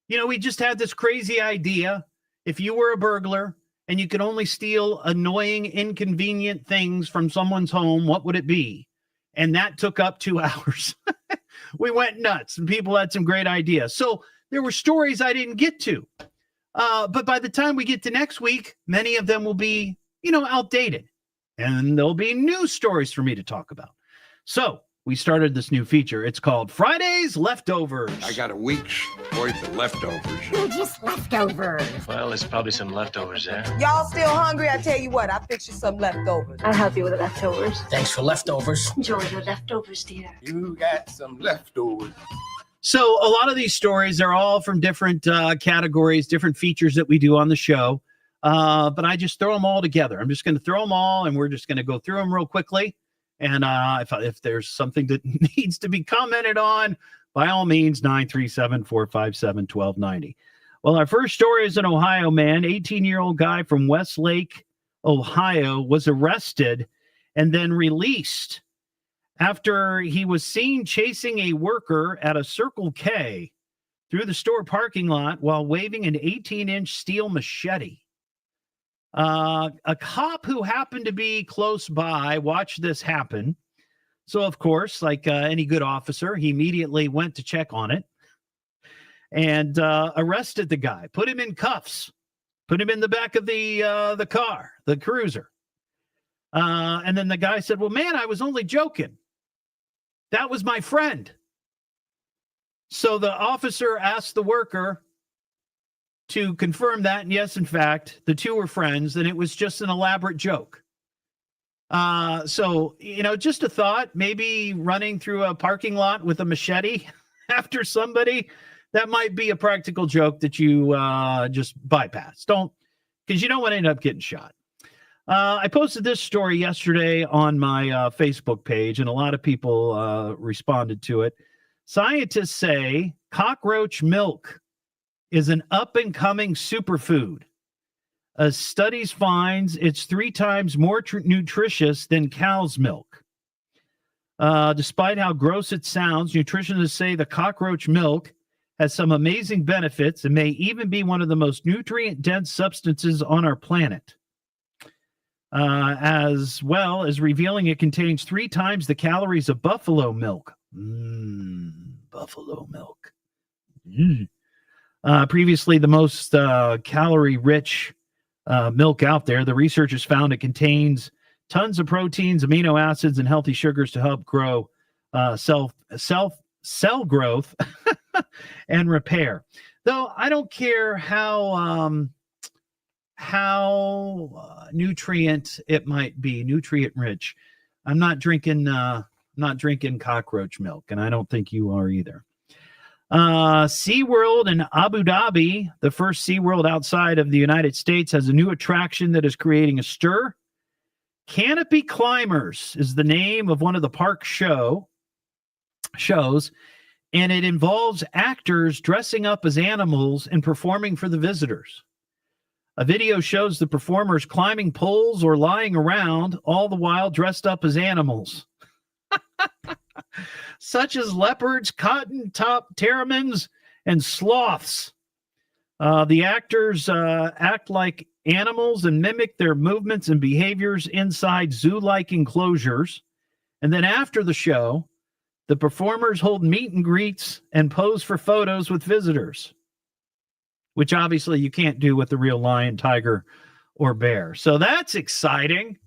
you know, we just had this crazy idea. If you were a burglar and you could only steal annoying, inconvenient things from someone's home, what would it be? And that took up 2 hours. We went nuts, and people had some great ideas. So there were stories I didn't get to. But by the time we get to next week, many of them will be, you know, outdated. And there'll be new stories for me to talk about. So we started this new feature. It's called Friday's Leftovers. I got a week's worth of leftovers. You're just leftovers. Well, there's probably some leftovers there. Y'all still hungry? I tell you what, I fixed you some leftovers. I'll help you with the leftovers. Thanks for leftovers. Enjoy your leftovers, dear. You got some leftovers. So a lot of these stories are all from different categories, different features that we do on the show. But I just throw them all together. I'm just going to throw them all, and we're just going to go through them real quickly. And if there's something that needs to be commented on, by all means, 937-457-1290. Well, our first story is an Ohio man, 18-year-old guy from Westlake, Ohio, was arrested and then released after he was seen chasing a worker at a Circle K through the store parking lot while waving an 18-inch steel machete. A cop who happened to be close by watched this happen. So, of course, like any good officer, he immediately went to check on it and arrested the guy, put him in cuffs, put him in the back of the car, the cruiser. And then the guy said, well, man, I was only joking. That was my friend. So the officer asked the worker to confirm that, and yes, in fact, the two were friends, and it was just an elaborate joke. So, you know, just a thought, maybe running through a parking lot with a machete after somebody, that might be a practical joke that you just bypass. Don't, because you don't want to end up getting shot. I posted this story yesterday on my Facebook page, and a lot of people responded to it. Scientists say cockroach milk is an up-and-coming superfood. Studies finds it's 3 times more nutritious than cow's milk. Despite how gross it sounds, nutritionists say the cockroach milk has some amazing benefits and may even be one of the most nutrient-dense substances on our planet. As well as revealing it contains 3 times the calories of buffalo milk. Buffalo milk. Previously the most calorie-rich milk out there, the researchers found it contains tons of proteins, amino acids, and healthy sugars to help grow cell growth and repair. Though I don't care how nutrient it might be, nutrient rich. I'm not drinking cockroach milk, and I don't think you are either. SeaWorld in Abu Dhabi, the first SeaWorld outside of the United States, has a new attraction that is creating a stir. Canopy Climbers is the name of one of the park shows, and it involves actors dressing up as animals and performing for the visitors. A video shows the performers climbing poles or lying around, all the while dressed up as animals, such as leopards, cotton-top pteromins, and sloths. The actors act like animals and mimic their movements and behaviors inside zoo-like enclosures. And then after the show, the performers hold meet and greets and pose for photos with visitors, which obviously you can't do with the real lion, tiger, or bear. So that's exciting.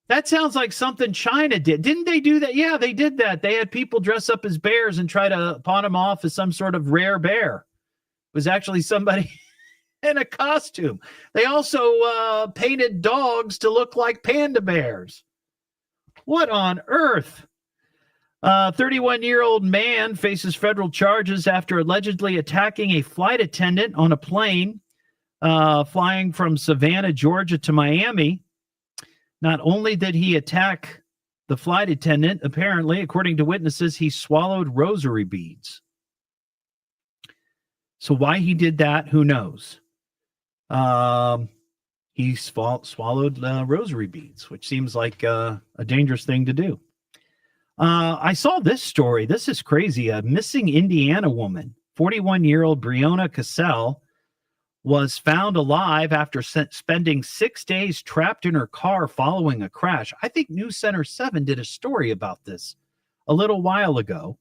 That sounds like something China did. Didn't they do that? Yeah, they did that. They had people dress up as bears and try to pawn them off as some sort of rare bear. It was actually somebody in a costume. They also painted dogs to look like panda bears. What on earth? 31-year-old man faces federal charges after allegedly attacking a flight attendant on a plane flying from Savannah, Georgia to Miami. Not only did he attack the flight attendant, apparently, according to witnesses, he swallowed rosary beads. So why he did that, who knows? He swallowed rosary beads, which seems like a dangerous thing to do. I saw this story. This is crazy. A missing Indiana woman, 41-year-old Breonna Cassell, was found alive after spending 6 days trapped in her car following a crash. I think News Center 7 did a story about this a little while ago.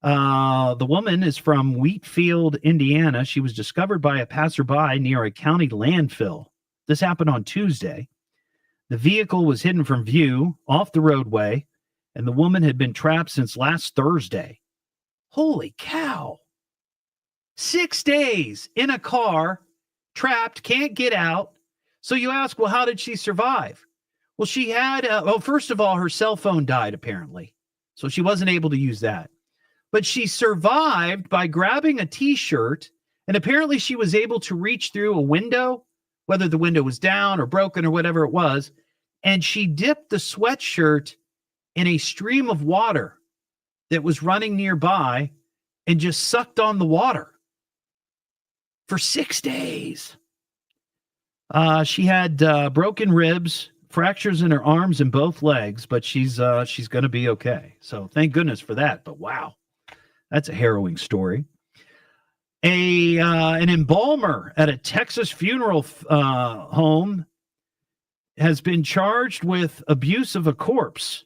The woman is from Wheatfield, Indiana. She was discovered by a passerby near a county landfill. This happened on Tuesday. The vehicle was hidden from view off the roadway, and the woman had been trapped since last Thursday. Holy cow. 6 days in a car, trapped, can't get out. So you ask, well, how did she survive? Well, she had, first of all, her cell phone died, apparently. So she wasn't able to use that. But she survived by grabbing a T-shirt, and apparently she was able to reach through a window, whether the window was down or broken or whatever it was, and she dipped the sweatshirt in a stream of water that was running nearby and just sucked on the water for 6 days. She had broken ribs, fractures in her arms and both legs, but she's going to be okay. So thank goodness for that. But wow, that's a harrowing story. An embalmer at a Texas funeral home has been charged with abuse of a corpse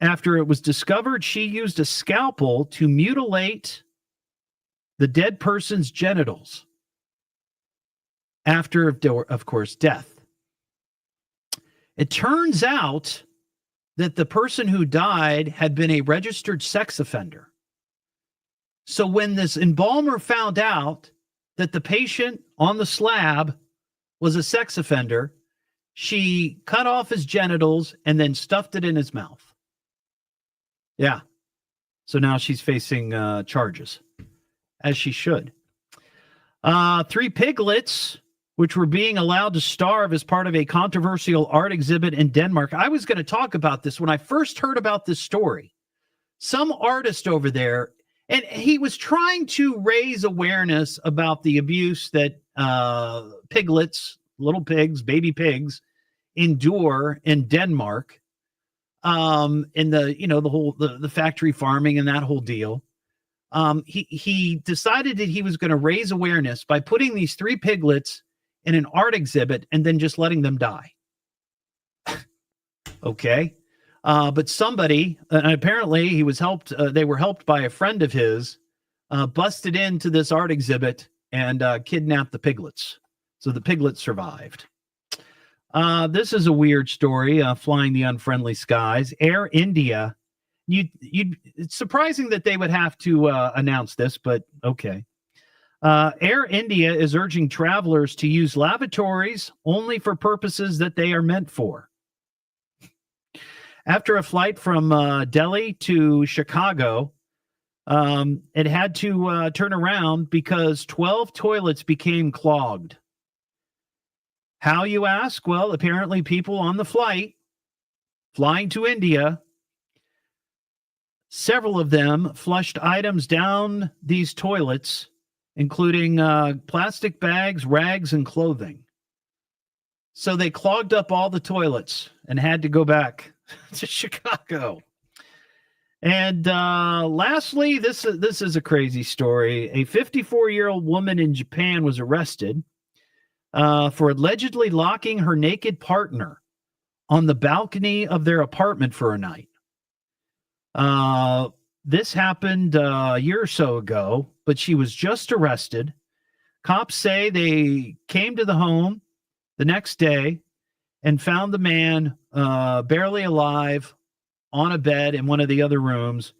after it was discovered she used a scalpel to mutilate the dead person's genitals after, of course, death. It turns out that the person who died had been a registered sex offender. So when this embalmer found out that the patient on the slab was a sex offender, she cut off his genitals and then stuffed it in his mouth. Yeah. So now she's facing charges, as she should. 3 piglets, which were being allowed to starve as part of a controversial art exhibit in Denmark. I was going to talk about this when I first heard about this story. Some artist over there, and he was trying to raise awareness about the abuse that piglets, little pigs, baby pigs, endure in Denmark. In the factory farming and that whole deal. He decided that he was going to raise awareness by putting these 3 piglets in an art exhibit and then just letting them die. Okay. But somebody, and apparently he was helped, they were helped by a friend of his, busted into this art exhibit and kidnapped the piglets. So the piglets survived. This is a weird story, flying the unfriendly skies. Air India, it's surprising that they would have to announce this, but okay. Air India is urging travelers to use lavatories only for purposes that they are meant for. After a flight from Delhi to Chicago, it had to turn around because 12 toilets became clogged. How, you ask? Well, apparently people on the flight flying to India, several of them flushed items down these toilets including plastic bags, rags, and clothing. So they clogged up all the toilets and had to go back to Chicago. And lastly, this is a crazy story. A 54-year-old woman in Japan was arrested for allegedly locking her naked partner on the balcony of their apartment for a night. This happened a year or so ago, but she was just arrested. Cops say they came to the home the next day and found the man barely alive on a bed in one of the other rooms.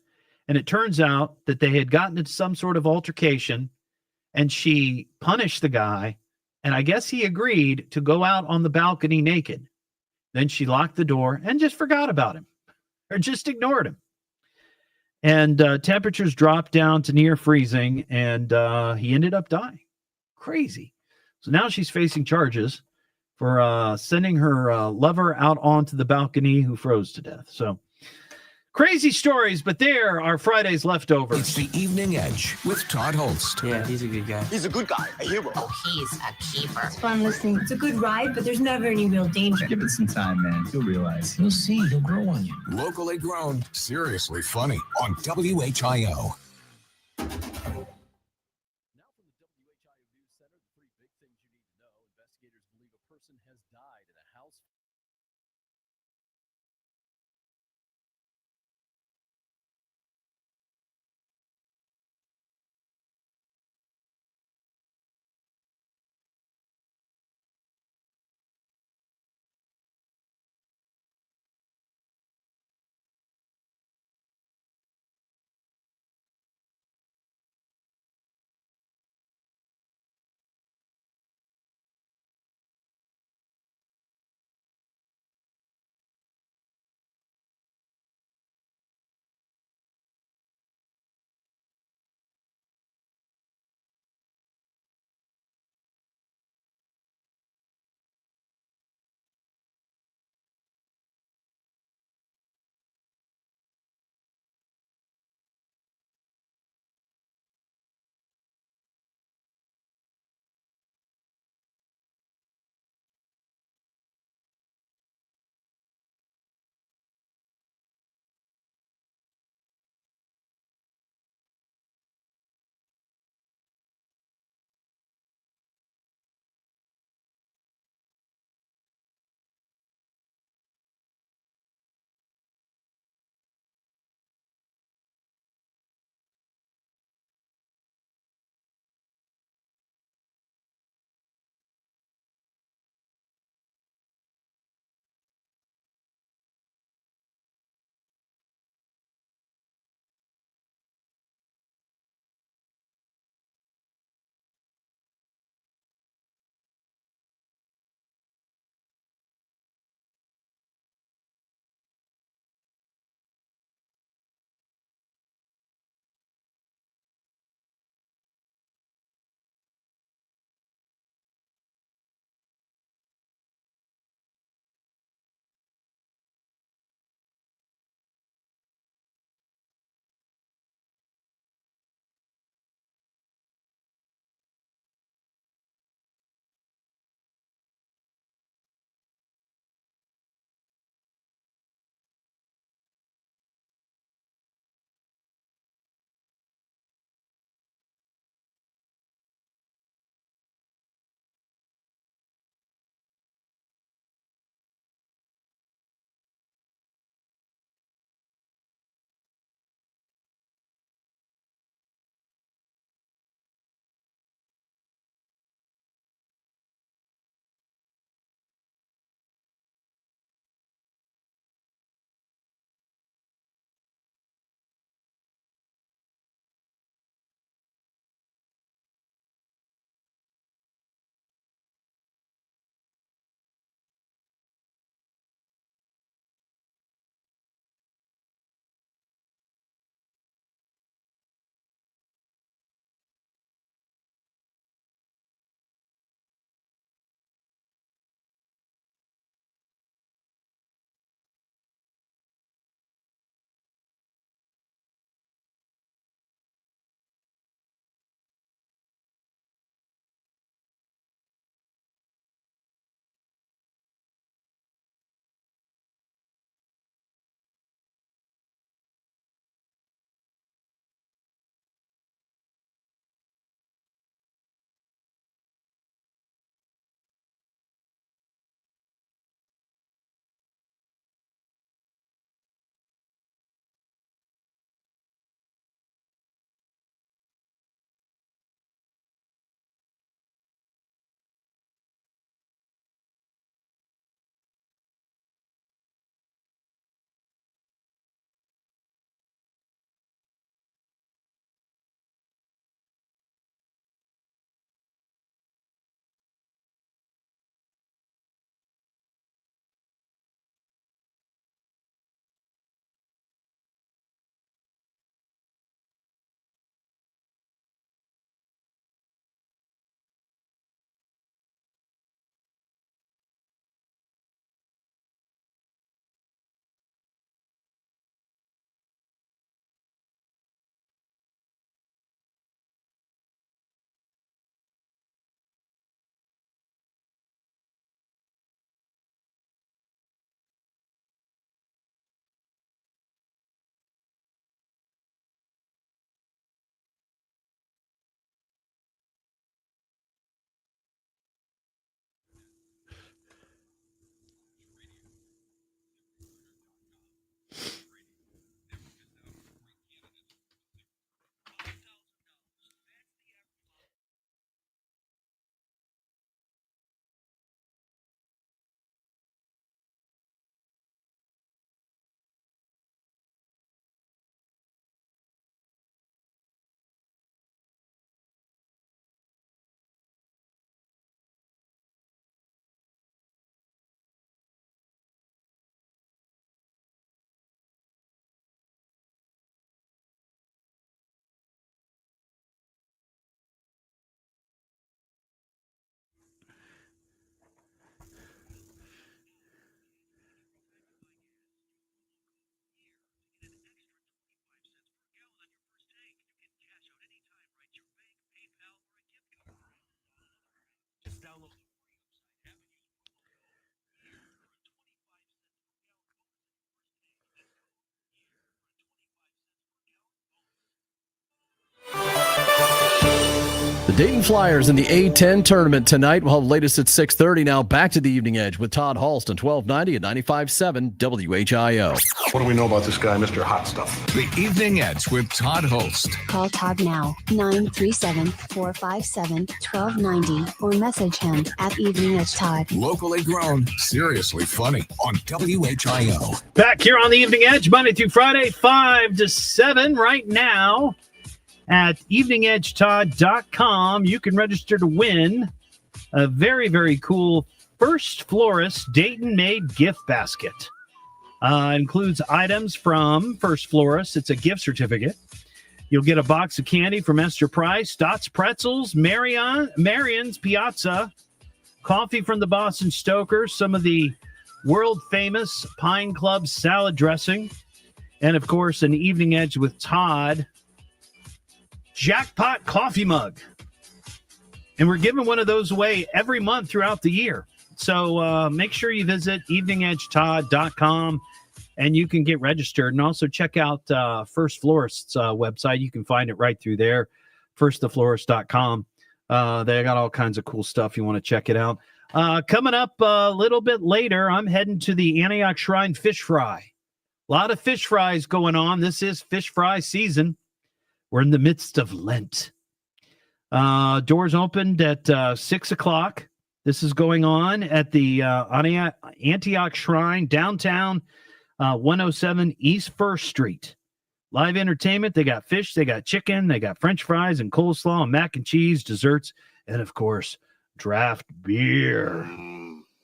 And it turns out that they had gotten into some sort of altercation, and she punished the guy. And I guess he agreed to go out on the balcony naked. Then she locked the door and just forgot about him, or just ignored him. And temperatures dropped down to near freezing, and he ended up dying. Crazy. So now she's facing charges for sending her lover out onto the balcony who froze to death. So crazy stories, but there are Friday's leftovers. It's the Evening Edge with Todd Hollst. Yeah, he's a good guy. He's a good guy, a hero. Oh, he's a keeper. It's fun listening. It's a good ride, but there's never any real danger. Give it some time, man. You'll realize. You'll see. He'll grow on you. Locally grown, seriously funny on WHIO. The Dayton Flyers in the A10 tournament tonight. We'll have the latest at 6:30. Now back to the Evening Edge with Todd Hollst on 1290 and 95.7 WHIO. What do we know about this guy, Mr. Hot Stuff? The Evening Edge with Todd Hollst. Call Todd now, 937-457-1290, or message him at Evening Edge Todd. Locally grown, seriously funny on WHIO. Back here on the Evening Edge, Monday through Friday, 5 to 7 right now. At eveningedgetodd.com, you can register to win a very, very cool First Florist Dayton-made gift basket. Includes items from First Florist. It's a gift certificate. You'll get a box of candy from Esther Price, Dots Pretzels, Marion's Piazza, coffee from the Boston Stokers, some of the world-famous Pine Club salad dressing, and, of course, an Evening Edge with Todd jackpot coffee mug. And we're giving one of those away every month throughout the year. So make sure you visit eveningedgetodd.com and you can get registered. And also check out First Florist's website. You can find it right through there, firsttheflorist.com. They got all kinds of cool stuff. You want to check it out. Coming up a little bit later, I'm heading to the Antioch Shrine Fish Fry. A lot of fish fries going on. This is fish fry season. We're in the midst of Lent. Doors opened at 6 o'clock. This is going on at the Antioch Shrine, downtown, 107 East 1st Street. Live entertainment. They got fish, they got chicken, they got French fries and coleslaw and mac and cheese, desserts, and, of course, draft beer.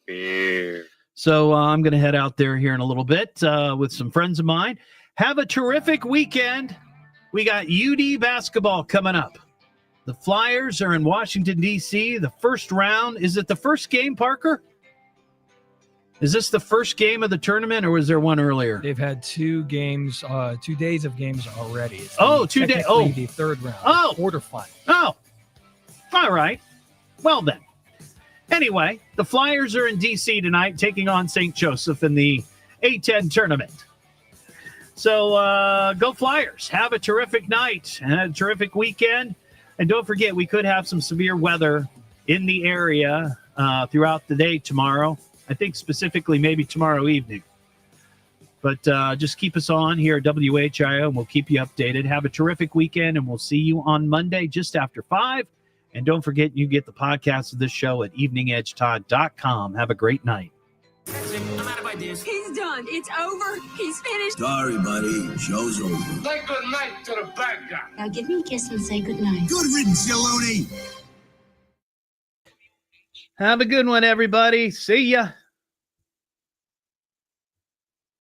Beer. So I'm going to head out there here in a little bit with some friends of mine. Have a terrific weekend. We got UD basketball coming up. The Flyers are in Washington, D.C. The first round. Is it the first game, Parker? Is this the first game of the tournament, or was there one earlier? They've had 2 games, 2 days of games already. It's 2 days. Oh, the third round. Oh, quarterfinal. Oh, all right. Well then. Anyway, the Flyers are in D.C. tonight, taking on St. Joseph in the A10 tournament. So go Flyers. Have a terrific night and a terrific weekend. And don't forget, we could have some severe weather in the area throughout the day tomorrow. I think specifically maybe tomorrow evening. But just keep us on here at WHIO, and we'll keep you updated. Have a terrific weekend, and we'll see you on Monday just after 5. And don't forget, you get the podcast of this show at eveningedgetodd.com. Have a great night. He's done. It's over. He's finished. Sorry, buddy. Show's over. Say good night to the bad guy. Now give me a kiss and say goodnight. Good riddance, Yeloney. Have a good one, everybody. See ya.